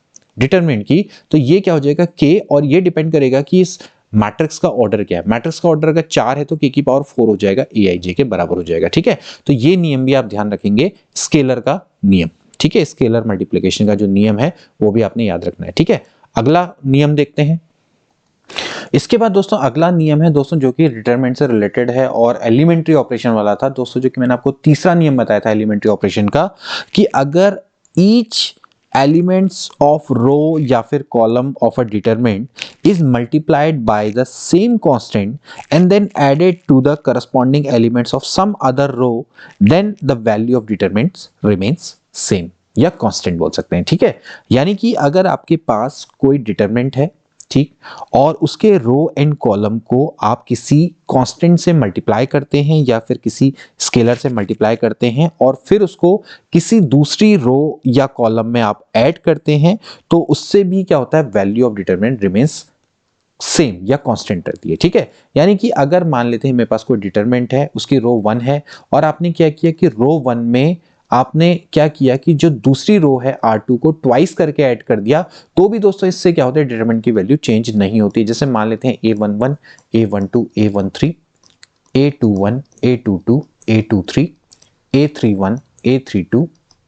तो ये क्या हो जाएगा K, और ये डिपेंड करेगा कि इस मैट्रिक्स का ऑर्डर क्या है। मैट्रिक्स का ऑर्डर अगर 4 है तो K की पावर 4 हो जाएगा, AIJ के बराबर हो जाएगा, ठीक है। तो ये नियम भी आप ध्यान रखेंगे, स्केलर का नियम, ठीक है। स्केलर मल्टीप्लिकेशन का जो नियम है वो भी आपने याद रखना है, ठीक है। अगला नियम देखते हैं। इसके बाद दोस्तों अगला नियम है दोस्तों जो कि डिटरमिनेंट से रिलेटेड है और एलिमेंट्री ऑपरेशन वाला था दोस्तों, जो कि मैंने आपको तीसरा नियम बताया था एलिमेंट्री ऑपरेशन का, कि अगर ईच एलिमेंट्स ऑफ रो या फिर column of a determinant is multiplied by the same constant and then added to the corresponding elements of some other row, then the value of determinants remains same, या constant बोल सकते हैं, ठीक है। यानी कि अगर आपके पास कोई डिटरमिनेंट है, ठीक, और उसके रो एंड कॉलम को आप किसी कांस्टेंट से मल्टीप्लाई करते हैं या फिर किसी स्केलर से मल्टीप्लाई करते हैं और फिर उसको किसी दूसरी रो या कॉलम में आप ऐड करते हैं, तो उससे भी क्या होता है, value of determinant remains same या कांस्टेंट रहती है, ठीक है। यानी कि अगर मान लेते हैं मेरे पास कोई डिटरमिनेंट है, उसकी रो 1 है और आपने क्या किया कि रो 1 में आपने क्या किया कि जो दूसरी रो है R2 को ट्वाइस करके ऐड कर दिया, तो भी दोस्तों इससे क्या होता है, डिटरमिनेंट की वैल्यू चेंज नहीं होती। जैसे मान लेते हैं A11 A12 A13 A21 A22 A23 A31 A32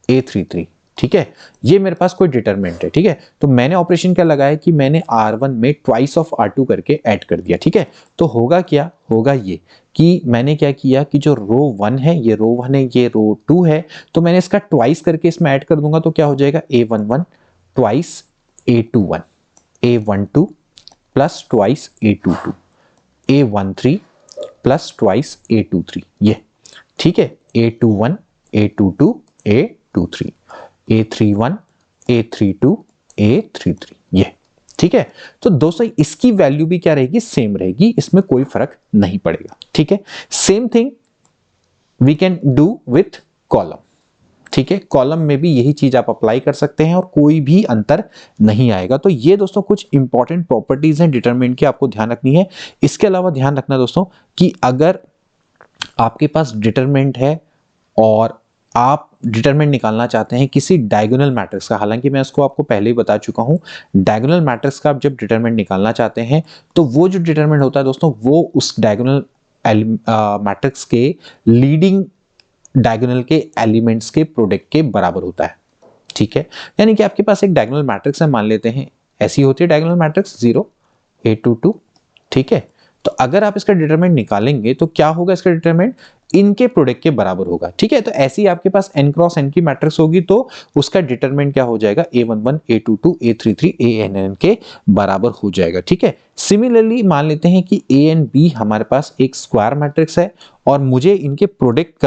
A33, ठीक है। ये मेरे पास कोई डिटरमिनेंट है, ठीक है। तो मैंने ऑपरेशन क्या लगाया कि मैंने R1 में ट्वाइस ऑफ R2 करके ऐड कर दिया, ठीक है। तो होगा क्या, होगा ये कि मैंने क्या किया कि जो रो 1 है, ये रो 1 है, ये रो 2 है, तो मैंने इसका ट्वाइस करके इसमें ऐड कर दूंगा, तो क्या हो जाएगा, A11 twice A21 A12 plus twice A22 A13 plus twice A23, ये, ठीक है। A21 A22 A23 A31 A32 A33, ये ठीक है। तो दोस्तों इसकी वैल्यू भी क्या रहेगी, सेम रहेगी, इसमें कोई फर्क नहीं पड़ेगा। ठीक है, same thing we can do with column. ठीक है, कॉलम में भी यही चीज आप अप्लाई कर सकते हैं और कोई भी अंतर नहीं आएगा। तो ये दोस्तों कुछ इंपॉर्टेंट प्रॉपर्टीज हैं डिटरमिनेंट की, आपको ध्यान रखनी है। इसके अलावा ध्यान रखना दोस्तों कि अगर आपके पास डिटरमिनेंट है और आप डिटरमिनेंट निकालना चाहते हैं किसी डायगोनल मैट्रिक्स का, हालांकि मैं इसको आपको पहले ही बता चुका हूं, डायगोनल मैट्रिक्स का आप जब डिटरमिनेंट निकालना चाहते हैं तो वो जो डिटरमिनेंट होता है दोस्तों वो उस डायगोनल मैट्रिक्स के लीडिंग डायगोनल के एलिमेंट्स के प्रोडक्ट के बराबर होता है। ठीक है, यानी कि आपके पास एक डायगोनल मैट्रिक्स है, मान लेते हैं ऐसी होती है डायगोनल मैट्रिक्स 0 A 2 2। ठीक है, तो अगर आप इसका डिटरमिनेंट निकालेंगे तो क्या होगा, इसका डिटरमिनेंट इनके प्रोडक्ट के बराबर होगा। ठीक है, तो ऐसी आपके पास n क्रॉस n की मैट्रिक्स होगी तो उसका डिटरमिनेंट क्या हो जाएगा, A11 A22 A33 ANN के बराबर हो जाएगा। ठीक है, सिमिलरली मान लेते हैं कि A एंड B हमारे पास एक स्क्वायर मैट्रिक्स है और मुझे इनके प्रोडक्ट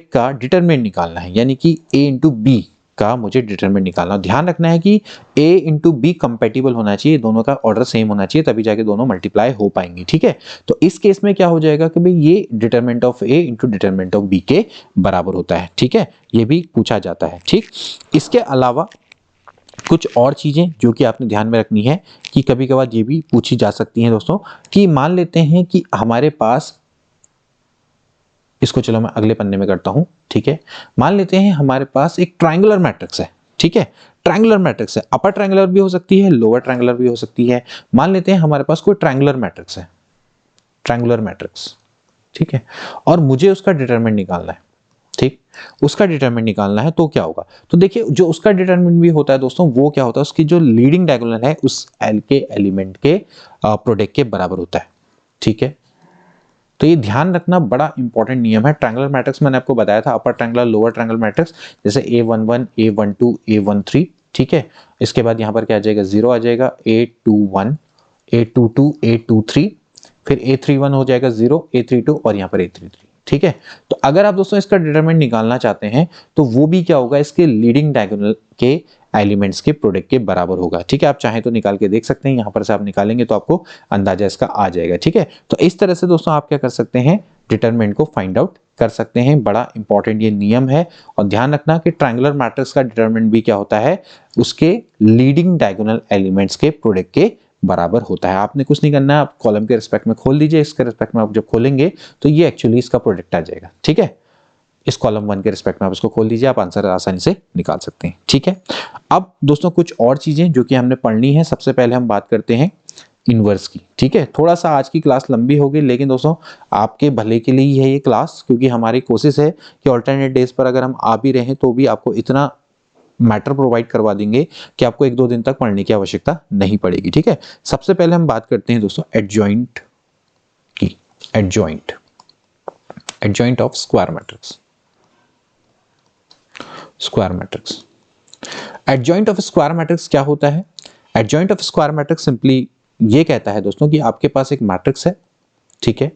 का डिटरमिनेंट निकालना है, यानी कि A इंटू बी का मुझे डिटरमिनेंट निकालना। ध्यान रखना है कि A इंटू बी कंपेटिबल होना चाहिए, दोनों का ऑर्डर सेम होना चाहिए, तभी जाके दोनों मल्टीप्लाई हो पाएंगे। ठीक है, तो इस केस में क्या हो जाएगा कि भाई ये determinant of A into determinant of B के बराबर होता है। ठीक है, ये भी पूछा जाता है। ठीक, इसके अलावा कुछ और चीजें जो कि आपने ध्यान में रखनी है कि कभी कभार ये भी पूछी जा सकती हैं दोस्तों, कि मान लेते हैं कि हमारे पास, इसको चलो मैं अगले पन्ने में करता हूं। ठीक है, मान लेते हैं हमारे पास एक ट्रायंगुलर मैट्रिक्स है। ठीक है, ट्रायंगुलर मैट्रिक्स है, अपर ट्रायंगुलर भी हो सकती है, लोअर ट्रायंगुलर भी हो सकती है। मान लेते हैं हमारे पास कोई ट्रायंगुलर मैट्रिक्स है, ट्रायंगुलर मैट्रिक्स। ठीक है, और मुझे उसका डिटरमिनेंट निकालना है। ठीक, उसका डिटरमिनेंट निकालना है तो क्या होगा, तो देखिए जो उसका डिटरमिनेंट भी होता है दोस्तों वो क्या होता है, उसकी जो लीडिंग डायगोनल है उस एल के एलिमेंट के प्रोडक्ट के बराबर होता है। ठीक है, तो ये ध्यान रखना बड़ा इंपॉर्टेंट नियम है। ट्रायंगुलर मैट्रिक्स मैंने आपको बताया था, upper triangular lower triangular matrix, जैसे A11 A12 A13। ठीक है, इसके बाद यहाँ पर क्या आ जाएगा, 0 आ जाएगा, A21 A22 A23, फिर A31 हो जाएगा 0 A32 और यहाँ पर A33। ठीक है, तो अगर आप दोस्तों इसका डिटरमिनेंट निकालना चाहते हैं तो वो भी क्या होगा, इसके लीडिंग डायगोनल के एलिमेंट्स के प्रोडक्ट के बराबर होगा। ठीक है, आप चाहें तो निकाल के देख सकते हैं, यहां पर से आप निकालेंगे तो आपको अंदाजा इसका आ जाएगा। ठीक है, तो इस तरह से दोस्तों आप क्या कर सकते हैं, डिटरमिनेंट को फाइंड आउट कर सकते हैं। बड़ा इंपॉर्टेंट ये नियम है, और ध्यान रखना कि ट्रायंगुलर मैट्रिक्स का डिटरमिनेंट भी क्या होता है, उसके लीडिंग डायगोनल एलिमेंट्स के प्रोडक्ट के बराबर होता है। आपने कुछ नहीं करना है, आप कॉलम के रिस्पेक्ट में खोल दीजिए, इसके रिस्पेक्ट में आप जब खोलेंगे तो ये एक्चुअली इसका प्रोडक्ट आ जाएगा। ठीक है, इस कॉलम 1 के रिस्पेक्ट में आप इसको खोल दीजिए, आप आंसर आसानी से निकाल सकते हैं। ठीक है, अब दोस्तों कुछ और चीजें जो कि हमने पढ़नी है, सबसे पहले हम बात करते हैं इनवर्स की। ठीक है, थोड़ा सा आज की क्लास लंबी होगी, लेकिन दोस्तों आपके भले के लिए ही है ये क्लास, क्योंकि हमारी कोशिश है कि ऑल्टरनेट डेज पर अगर हम आ भी रहे हैं तो भी आपको इतना मैटर प्रोवाइड करवा देंगे कि आपको 1-2 दिन तक पढ़ने की आवश्यकता नहीं पड़ेगी। ठीक है, सबसे पहले हम बात करते हैं दोस्तों एडजॉइंट की। Adjoint of square matrix. Square matrix, adjoint of square matrix क्या होता है? Adjoint of square matrix simply ये कहता है दोस्तों कि आपके पास एक मैट्रिक्स है। ठीक है,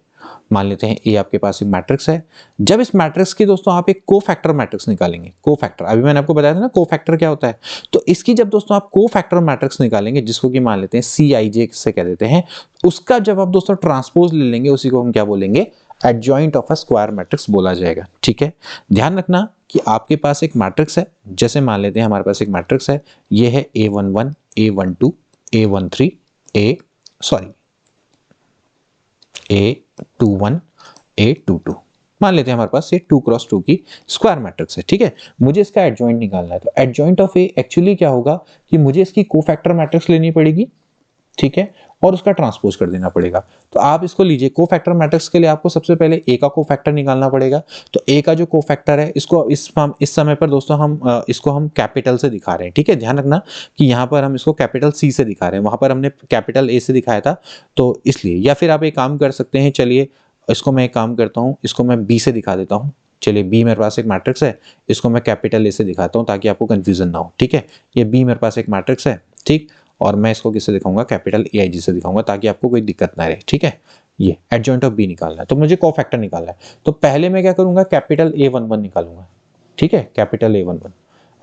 मान लेते हैं ए आपके पास एक मैट्रिक्स है। जब इस मैट्रिक्स की दोस्तों आप एक कोफैक्टर मैट्रिक्स निकालेंगे, कोफैक्टर, अभी मैंने आपको बताया था ना कोफैक्टर क्या होता है, तो इसकी जब दोस्तों आप कोफैक्टर मैट्रिक्स निकालेंगे, जिसको कि मान लेते हैं CIJ से कह देते हैं, उसका जब आप दोस्तों ट्रांसपोज ले लेंगे, उसी को हम क्या बोलेंगे, adjoint of a square matrix बोला जाएगा। ठीक है, ध्यान रखना कि आपके पास एक मैट्रिक्स है, जैसे मान लेते हैं हमारे पास एक मैट्रिक्स है, ये है A11 A12 A13 A21 A22, मान लेते हैं हमारे पास ये 2 क्रॉस 2 की स्क्वायर मैट्रिक्स है। ठीक है, मुझे इसका एडजॉइंट निकालना है, तो एडजॉइंट ऑफ ए एक्चुअली क्या होगा कि मुझे इसकी कोफैक्टर मैट्रिक्स लेनी पड़ेगी। ठीक है, और उसका ट्रांसपोज कर देना पड़ेगा। तो आप इसको लीजिए, कोफैक्टर मैट्रिक्स के लिए आपको सबसे पहले ए का कोफैक्टर निकालना पड़ेगा। तो ए का जो कोफैक्टर है, इसको इस समय पर दोस्तों हम इसको हम कैपिटल से दिखा रहे हैं। ठीक है, ध्यान रखना कि यहाँ पर हम इसको कैपिटल C से दिखा रहे हैं, वहां पर हमने कैपिटल A से दिखाया था, तो इसलिए। या फिर आप एक काम कर सकते हैं, चलिए इसको मैं एक काम करता हूँ, इसको मैं B से दिखा देता हूँ। चलिए, B मेरे पास एक मैट्रिक्स है, इसको मैं कैपिटल A से दिखाता हूँ ताकि आपको कंफ्यूजन ना हो। ठीक है, ये B मेरे पास एक मैट्रिक्स है, ठीक, और मैं इसको किससे दिखाऊंगा, कैपिटल AIG से दिखाऊंगा ताकि आपको कोई दिक्कत ना रहे। ठीक है, ये एडजॉइंट ऑफ B निकालना है, तो मुझे कोफैक्टर निकालना है, तो पहले मैं क्या करूंगा, कैपिटल A11 निकालूंगा। ठीक है, कैपिटल A11,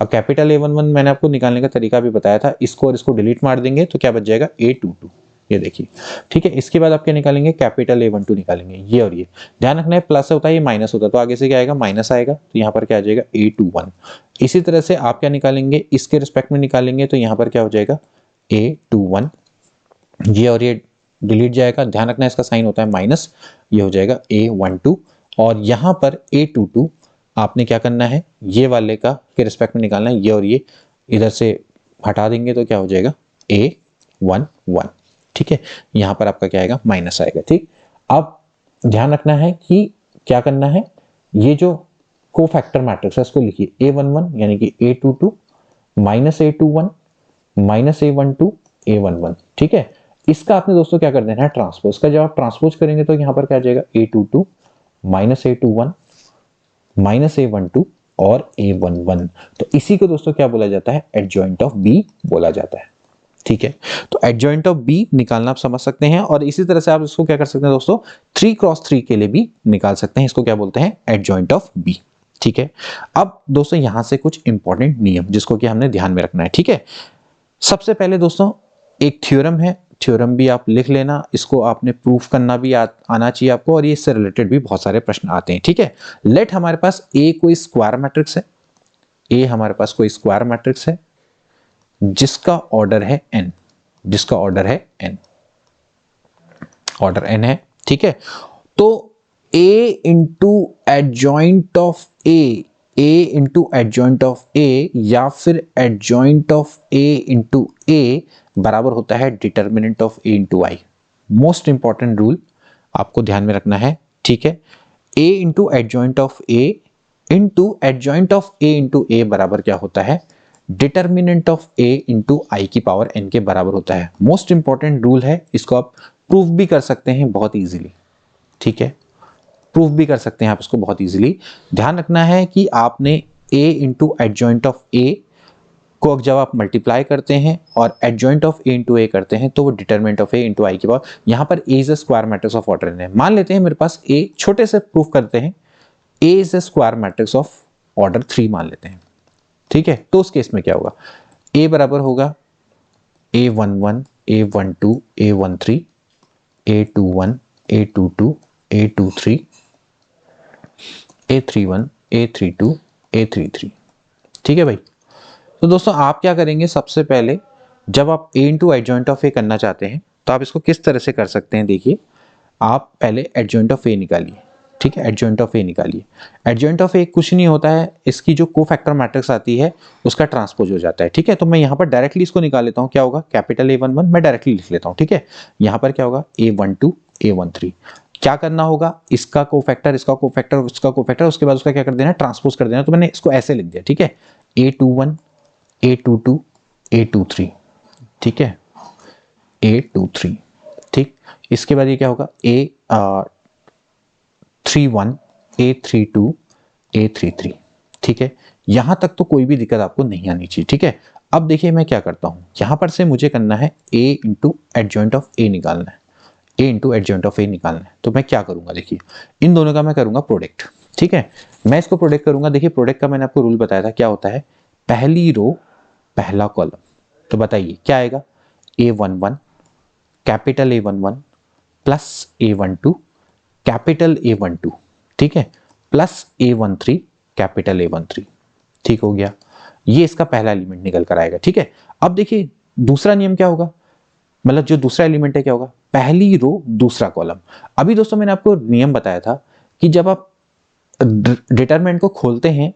अब कैपिटल A11 मैंने आपको निकालने का तरीका भी बताया था, इसको और इसको डिलीट मार देंगे तो क्या बच जाएगा A22, ये देखिए, ठीक है। इसके बाद आप क्या निकालेंगे, कैपिटल A12 निकालेंगे, ये और ये ध्यान रखना है, प्लस होता है ये माइनस होता है, तो आगे से क्या आएगा, माइनस आएगा, तो यहाँ पर क्या आ जाएगा A21। इसी तरह से आप क्या निकालेंगे, इसके रिस्पेक्ट में निकालेंगे तो यहाँ पर क्या हो जाएगा A21, ये और ये डिलीट जाएगा, ध्यान रखना इसका साइन होता है माइनस, ये हो जाएगा A12, और यहाँ पर A22 आपने क्या करना है, ये वाले का के रिस्पेक्ट में निकालना है, ये और ये इधर से हटा देंगे तो क्या हो जाएगा A11, ठीक है। यहाँ पर आपका क्या आएगा, माइनस आएगा, ठीक। अब ध्यान रखना है कि क्या करना है, ये जो कोफैक्टर मैट्रिक्स है इसको लिखिए A11 यानी कि A22 minus A21 minus A12 A11, ठीक है। इसका आपने दोस्तों क्या कर देना है, ट्रांसपोज का, जब आप ट्रांसपोज करेंगे तो यहाँ पर क्या आ जाएगा A22 minus A21 minus A12 और A11, तो इसी को दोस्तों क्या बोला जाता है, एडजॉइंट ऑफ B बोला जाता है, ठीक है। तो एडजॉइंट ऑफ B निकालना आप समझ सकते हैं, और इसी तरह से आप इसको क्या कर सकते हैं दोस्तों, 3x3 के लिए भी निकाल सकते हैं, इसको क्या बोलते हैं, एडजॉइंट ऑफ B, ठीक है। अब दोस्तों यहां से कुछ इंपॉर्टेंट नियम जिसको कि हमने ध्यान में रखना है, ठीक है। सबसे पहले दोस्तों एक थ्योरम है, थ्योरम भी आप लिख लेना, इसको आपने प्रूफ करना भी आना चाहिए आपको, और ये इससे रिलेटेड भी बहुत सारे प्रश्न आते हैं, ठीक है। लेट हमारे पास A कोई स्क्वायर मैट्रिक्स है, A हमारे पास कोई स्क्वायर मैट्रिक्स है जिसका ऑर्डर है n, जिसका ऑर्डर है n, ऑर्डर n है, ठीक है। तो A into adjoint of A into adjoint of A या फिर adjoint of A into A बराबर होता है determinant of A into I। Most important rule आपको ध्यान में रखना है, ठीक है। A into adjoint of A into adjoint of A into A बराबर क्या होता है, determinant of A into I की पावर n के बराबर होता है। मोस्ट इंपॉर्टेंट रूल है, इसको आप प्रूफ भी कर सकते हैं बहुत इजीली, ठीक है, प्रूफ भी कर सकते हैं आप इसको बहुत इजीली। ध्यान रखना है कि आपने A into adjoint of A को जब आप मल्टीप्लाई करते हैं और adjoint of A into A करते हैं तो वो determinant of A into I की पावर, यहाँ पर A is a square matrix of order n है। मान लेते हैं मेरे पास A, छोटे से प्रूफ करते हैं, A is a square matrix of order 3 मान लेते हैं, ठीक है। तो उस केस में क्या होगा, A बराबर होगा A11 A12 A13 A21 A22 A23 A31 A32 A33, ठीक है भाई। तो दोस्तों आप क्या करेंगे, सबसे पहले जब आप A into adjoint of A करना चाहते हैं तो आप इसको किस तरह से कर सकते हैं, देखिए आप पहले एडजॉइंट ऑफ A निकालिए, ठीक है, एडजॉइंट ऑफ A निकालिए। एडजॉइंट ऑफ A कुछ नहीं होता है, इसकी जो कोफैक्टर मैट्रिक्स आती है उसका ट्रांसपोज हो जाता है, ठीक है। तो मैं यहाँ पर डायरेक्टली इसको निकाल लेता हूँ, क्या होगा, कैपिटल A11 मैं डायरेक्टली लिख लेता हूँ, ठीक है। यहाँ पर क्या होगा A12 A13, क्या करना होगा, इसका कोफैक्टर इसका कोफैक्टर उसका कोफैक्टर, उसके बाद उसका क्या कर देना, ट्रांसपोज कर देना। तो मैंने इसको ऐसे लिख दिया, ठीक है, A21 A22 A23, ठीक है, A23, ठीक। इसके बाद ये क्या होगा A31 A32 A33, ठीक है। यहां तक तो कोई भी दिक्कत आपको नहीं आनी चाहिए, ठीक है। अब देखिए मैं क्या करता हूं, यहां पर से मुझे करना है A into adjoint of A निकालना है, A into adjoint of A निकालना है। तो मैं क्या करूंगा, देखिए इन दोनों का मैं करूंगा प्रोडक्ट, ठीक है। मैं इसको प्रोडक्ट करूंगा, देखिए प्रोडक्ट का मैंने आपको रूल बताया था, क्या होता है, पहली रो पहला कॉलम। तो बताइए क्या आएगा, A11 capital A11 plus A12 capital A12, ठीक है, प्लस A13 कैपिटल A13, ठीक हो गया। ये इसका पहला एलिमेंट निकल कर आएगा, ठीक है। अब देखिए दूसरा नियम क्या होगा, मतलब जो दूसरा एलिमेंट है क्या होगा, पहली रो दूसरा कॉलम। अभी दोस्तों मैंने आपको नियम बताया था कि जब आप डिटरमिनेंट को खोलते हैं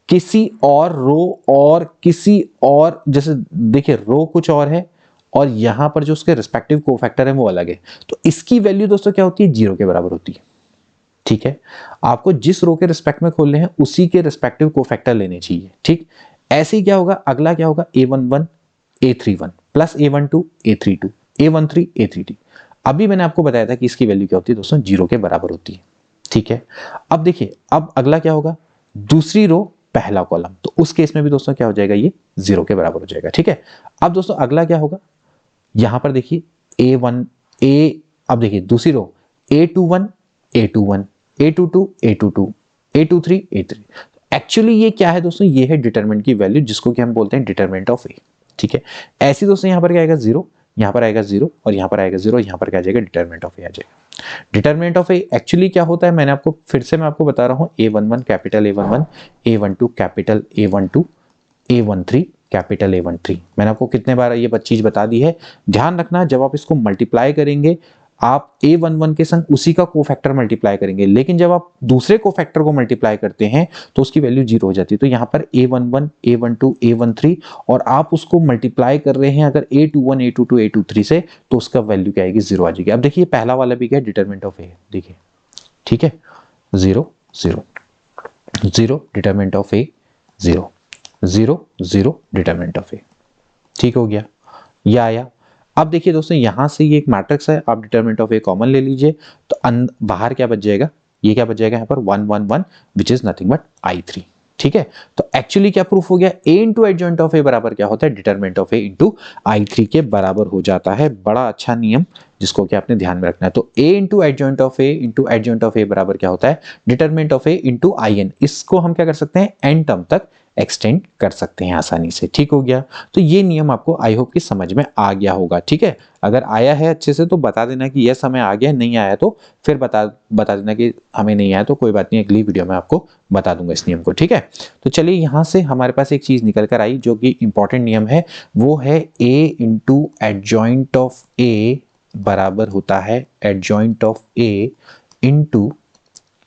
किसी और रो और किसी और, जैसे देखिए रो कुछ और है और यहां पर जो उसके रिस्पेक्टिव कोफैक्टर है वो अलग है, तो इसकी वैल्यू दोस्तों क्या होती है, 0 के बराबर होती है, ठीक है। आपको जिस रो के रिस्पेक्ट में खोलने हैं उसी के रिस्पेक्टिव कोफैक्टर लेने चाहिए, ठीक। ऐसे ही क्या होगा, अगला क्या होगा, A11 A31 plus A12 A32 A13 A33। अभी मैंने आपको बताया था कि इसकी वैल्यू क्या होती है दोस्तों, 0 के बराबर होती है, ठीक है। अब देखिए अब अगला क्या होगा, दूसरी रो पहला कॉलम, तो उस केस में भी दोस्तों क्या हो जाएगा, ये 0 के बराबर हो जाएगा, ठीक है। अब दोस्तों अगला क्या होगा, यहां पर देखिए A1 A, अब देखिए दूसरी रो A21 A21 A22 A22 A23 A3। Actually ये क्या है दोस्तों, ये है डिटरमिनेंट की वैल्यू जिसको कि हम बोलते हैं डिटरमिनेंट ऑफ ए, ठीक है। ऐसे दोस्तों यहाँ पर क्या आएगा 0, यहाँ पर आएगा 0 और यहाँ पर आएगा 0, यहाँ पर क्या आ जाएगा डिटरमिनेंट ऑफ ए आ जाएगा। डिटरमिनेंट ऑफ ए एक्चुअली क्या होता है, मैंने आपको फिर से मैं आपको बता रहा हूँ, A11 capital A11, A12 capital A12, A13 capital A13। मैंने आपको कितने बार ये चीज बता दी है, ध्यान रखना। जब आप इसको मल्टीप्लाई करेंगे आप A11 के संग उसी का कोफैक्टर मल्टीप्लाई करेंगे, लेकिन जब आप दूसरे कोफैक्टर को मल्टीप्लाई करते हैं तो उसकी वैल्यू 0 हो जाती है। तो यहाँ पर A11, A12, A13 और आप उसको मल्टीप्लाई कर रहे हैं अगर A21, A22, A23 से, तो उसका वैल्यू क्या आएगी, 0 आ जाएगी। अब देखिए पहला वाला भी क्या है, डिटरमिनेंट ऑफ ए, देखिए ठीक है, 0 0 0 determinant of A 0 0 0 determinant of A, ठीक हो गया, ये आया। अब देखिए दोस्तों यहां से ये एक मैट्रिक्स है, आप डिटरमिनेंट ऑफ ए कॉमन ले लीजिए तो बाहर क्या बच जाएगा, ये क्या बच जाएगा यहाँ पर 1 1 1 which is nothing but I3, ठीक है। तो एक्चुअली क्या प्रूफ हो गया, a into adjoint of A बराबर क्या होता है, determinant of A into I3 के बराबर हो जाता है। बड़ा अच्छा नियम जिसको कि आपने ध्यान में रखना है। तो a into adjoint of A into adjoint of A बराबर क्या होता है, determinant of A into IN। इसको हम क्या कर सकते हैं, n टर्म तक एक्सटेंड कर सकते हैं आसानी से, ठीक हो गया। तो ये नियम आपको आई होप कि समझ में आ गया होगा, ठीक है। अगर आया है अच्छे से तो बता देना कि यस हमें आ गया, नहीं आया तो फिर बता देना कि हमें नहीं आया, तो कोई बात नहीं, अगली वीडियो में आपको बता दूंगा इस नियम को, ठीक है। तो चलिए यहाँ से हमारे पास एक चीज निकल कर आई जो कि इंपॉर्टेंट नियम है, वो है a into adjoint of A बराबर होता है एडजॉइंट ऑफ ए इंटू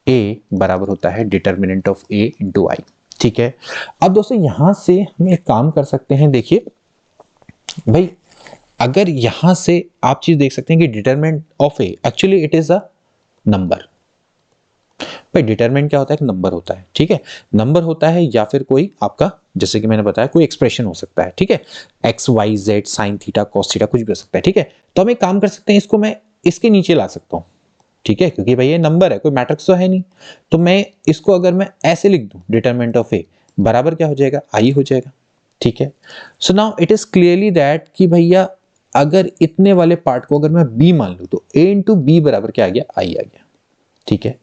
ए बराबर होता है डिटरमिनेंट ऑफ ए इंटू आई, ठीक है। अब दोस्तों यहां से हम एक काम कर सकते हैं, देखिए भाई अगर यहां से आप चीज देख सकते हैं कि determinant of A actually it is a number. भाई डिटरमिनेंट क्या होता है, एक नंबर होता है, ठीक है। नंबर होता है या फिर कोई आपका, जैसे कि मैंने बताया, कोई एक्सप्रेशन हो सकता है, ठीक है। X Y Z sine theta cos theta कुछ भी हो सकता है, ठीक है। तो हम एक काम कर सकते हैं, इसको मैं इसके नीचे ला सकता हूं, ठीक है, क्योंकि भाई ये नंबर है, कोई मैट्रिक्स तो है नहीं। तो मैं इसको अगर मैं ऐसे लिख दूं, डिटरमिनेंट ऑफ ए बराबर क्या हो जाएगा, आई हो जाएगा, ठीक है। So now it is clearly that कि भैया अगर इतने वाले पार्ट को अगर मैं बी मान लूं तो ए इंटू बी बराबर क्या आ गया, आई आ गया, ठीक है।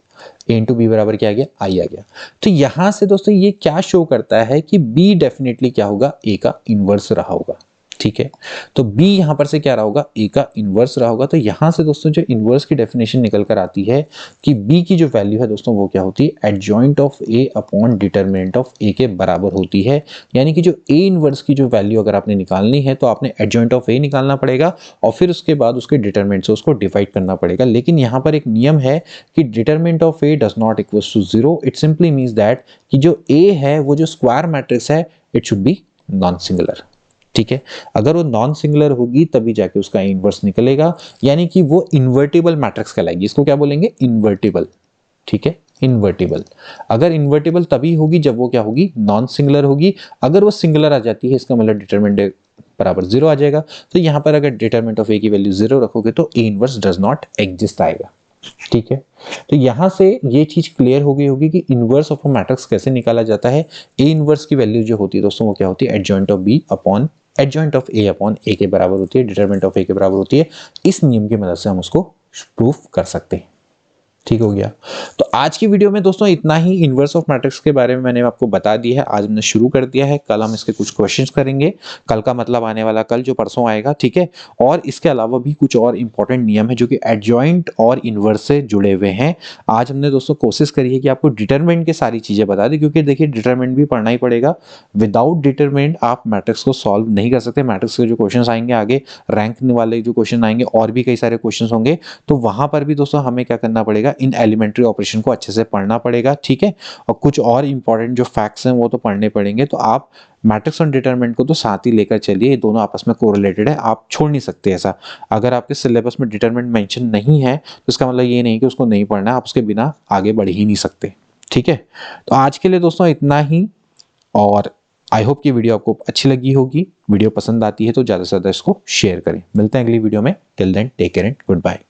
ए इंटू बी बराबर क्या आ गया, आई आ गया। तो यहां से दोस्तों ये क्या शो करता है कि बी डेफिनेटली क्या होगा, ए का इनवर्स रहा होगा, ठीक है। तो b यहां पर से क्या रहा होगा, a का इनवर्स रहा होगा। तो यहां से दोस्तों जो इनवर्स की डेफिनेशन निकल कर आती है कि b की जो वैल्यू है दोस्तों वो क्या होती है, adjoint of a upon determinant of a के बराबर होती है। यानी कि जो a इनवर्स की जो वैल्यू अगर आपने निकालनी है तो आपने एडजॉइंट ऑफ a निकालना पड़ेगा और फिर उसके बाद उसके डिटरमिनेंट से उसको डिवाइड करना पड़ेगा। लेकिन यहाँ पर एक नियम है कि determinant of a does not equals to 0। It simply means that कि जो a है वो जो स्क्वायर मैट्रिक्स है it should be non singular, ठीक है। अगर वो नॉन सिंगुलर होगी तभी जाके उसका इनवर्स निकलेगा, यानी कि वो इन्वर्टिबल मैट्रिक्स कहलाएगी। इसको क्या बोलेंगे, इन्वर्टिबल, ठीक है, इन्वर्टिबल। अगर इन्वर्टिबल तभी होगी जब वो क्या होगी, नॉन सिंगुलर होगी। अगर वो सिंगुलर आ जाती है इसका मतलब डिटरमिनेंट बराबर 0 आ जाएगा। तो यहां पर अगर डिटरमिनेंट ऑफ ए की वैल्यू 0 रखोगे तो A inverse does not exist आएगा, ठीक है। तो यहां से ये चीज क्लियर हो गई होगी कि इनवर्स ऑफ अ मैट्रिक्स कैसे निकाला जाता है। ए इनवर्स की वैल्यू जो होती है दोस्तों वो क्या होती है, adjoint of B upon adjoint of A upon A के बराबर होती है, डिटरमिनेंट ऑफ ए के बराबर होती है। इस नियम की मदद से हम उसको प्रूफ कर सकते हैं, ठीक हो गया। तो आज की वीडियो में दोस्तों इतना ही। इनवर्स ऑफ मैट्रिक्स के बारे में मैंने आपको बता दिया है, आज हमने शुरू कर दिया है। कल हम इसके कुछ क्वेश्चंस करेंगे, कल का मतलब आने वाला कल जो परसों आएगा, ठीक है। और इसके अलावा भी कुछ और इंपॉर्टेंट नियम है जो कि एडजॉइंट और इनवर्स से जुड़े हुए हैं। आज हमने दोस्तों कोशिश करी है कि आपको डिटरमिनेंट की सारी चीजें बता दी, क्योंकि देखिए डिटरमिनेंट भी पढ़ना ही पड़ेगा। विदाउट डिटरमिनेंट आप मैट्रिक्स को सॉल्व नहीं कर सकते। मैट्रिक्स के जो क्वेश्चन आएंगे आगे, रैंक वाले जो क्वेश्चन आएंगे और भी कई सारे क्वेश्चन होंगे, तो वहां पर भी दोस्तों हमें क्या करना पड़ेगा, इन एलिमेंट्री ऑपरेशन को अच्छे से पढ़ना पड़ेगा, ठीक है। और कुछ और इंपॉर्टेंट जो फैक्ट्स हैं वो तो पढ़ने पड़ेंगे। तो आप मैट्रिक्स और डिटरमिनेंट को तो साथ ही लेकर चलिए, ये दोनों आपस में कोरिलेटेड है, आप छोड़ नहीं सकते ऐसा। अगर आपके सिलेबस में डिटरमिनेंट मेंशन नहीं है तो इसका मतलब ये नहीं कि उसको नहीं पढ़ना है, आप उसके बिना आगे बढ़ ही नहीं सकते, ठीक है। तो आज के लिए दोस्तों इतना ही, और आई होप कि वीडियो आपको अच्छी लगी होगी। वीडियो पसंद आती है तो ज्यादा से ज्यादा इसको शेयर करें। मिलते हैं अगली वीडियो में, till then take care and good bye.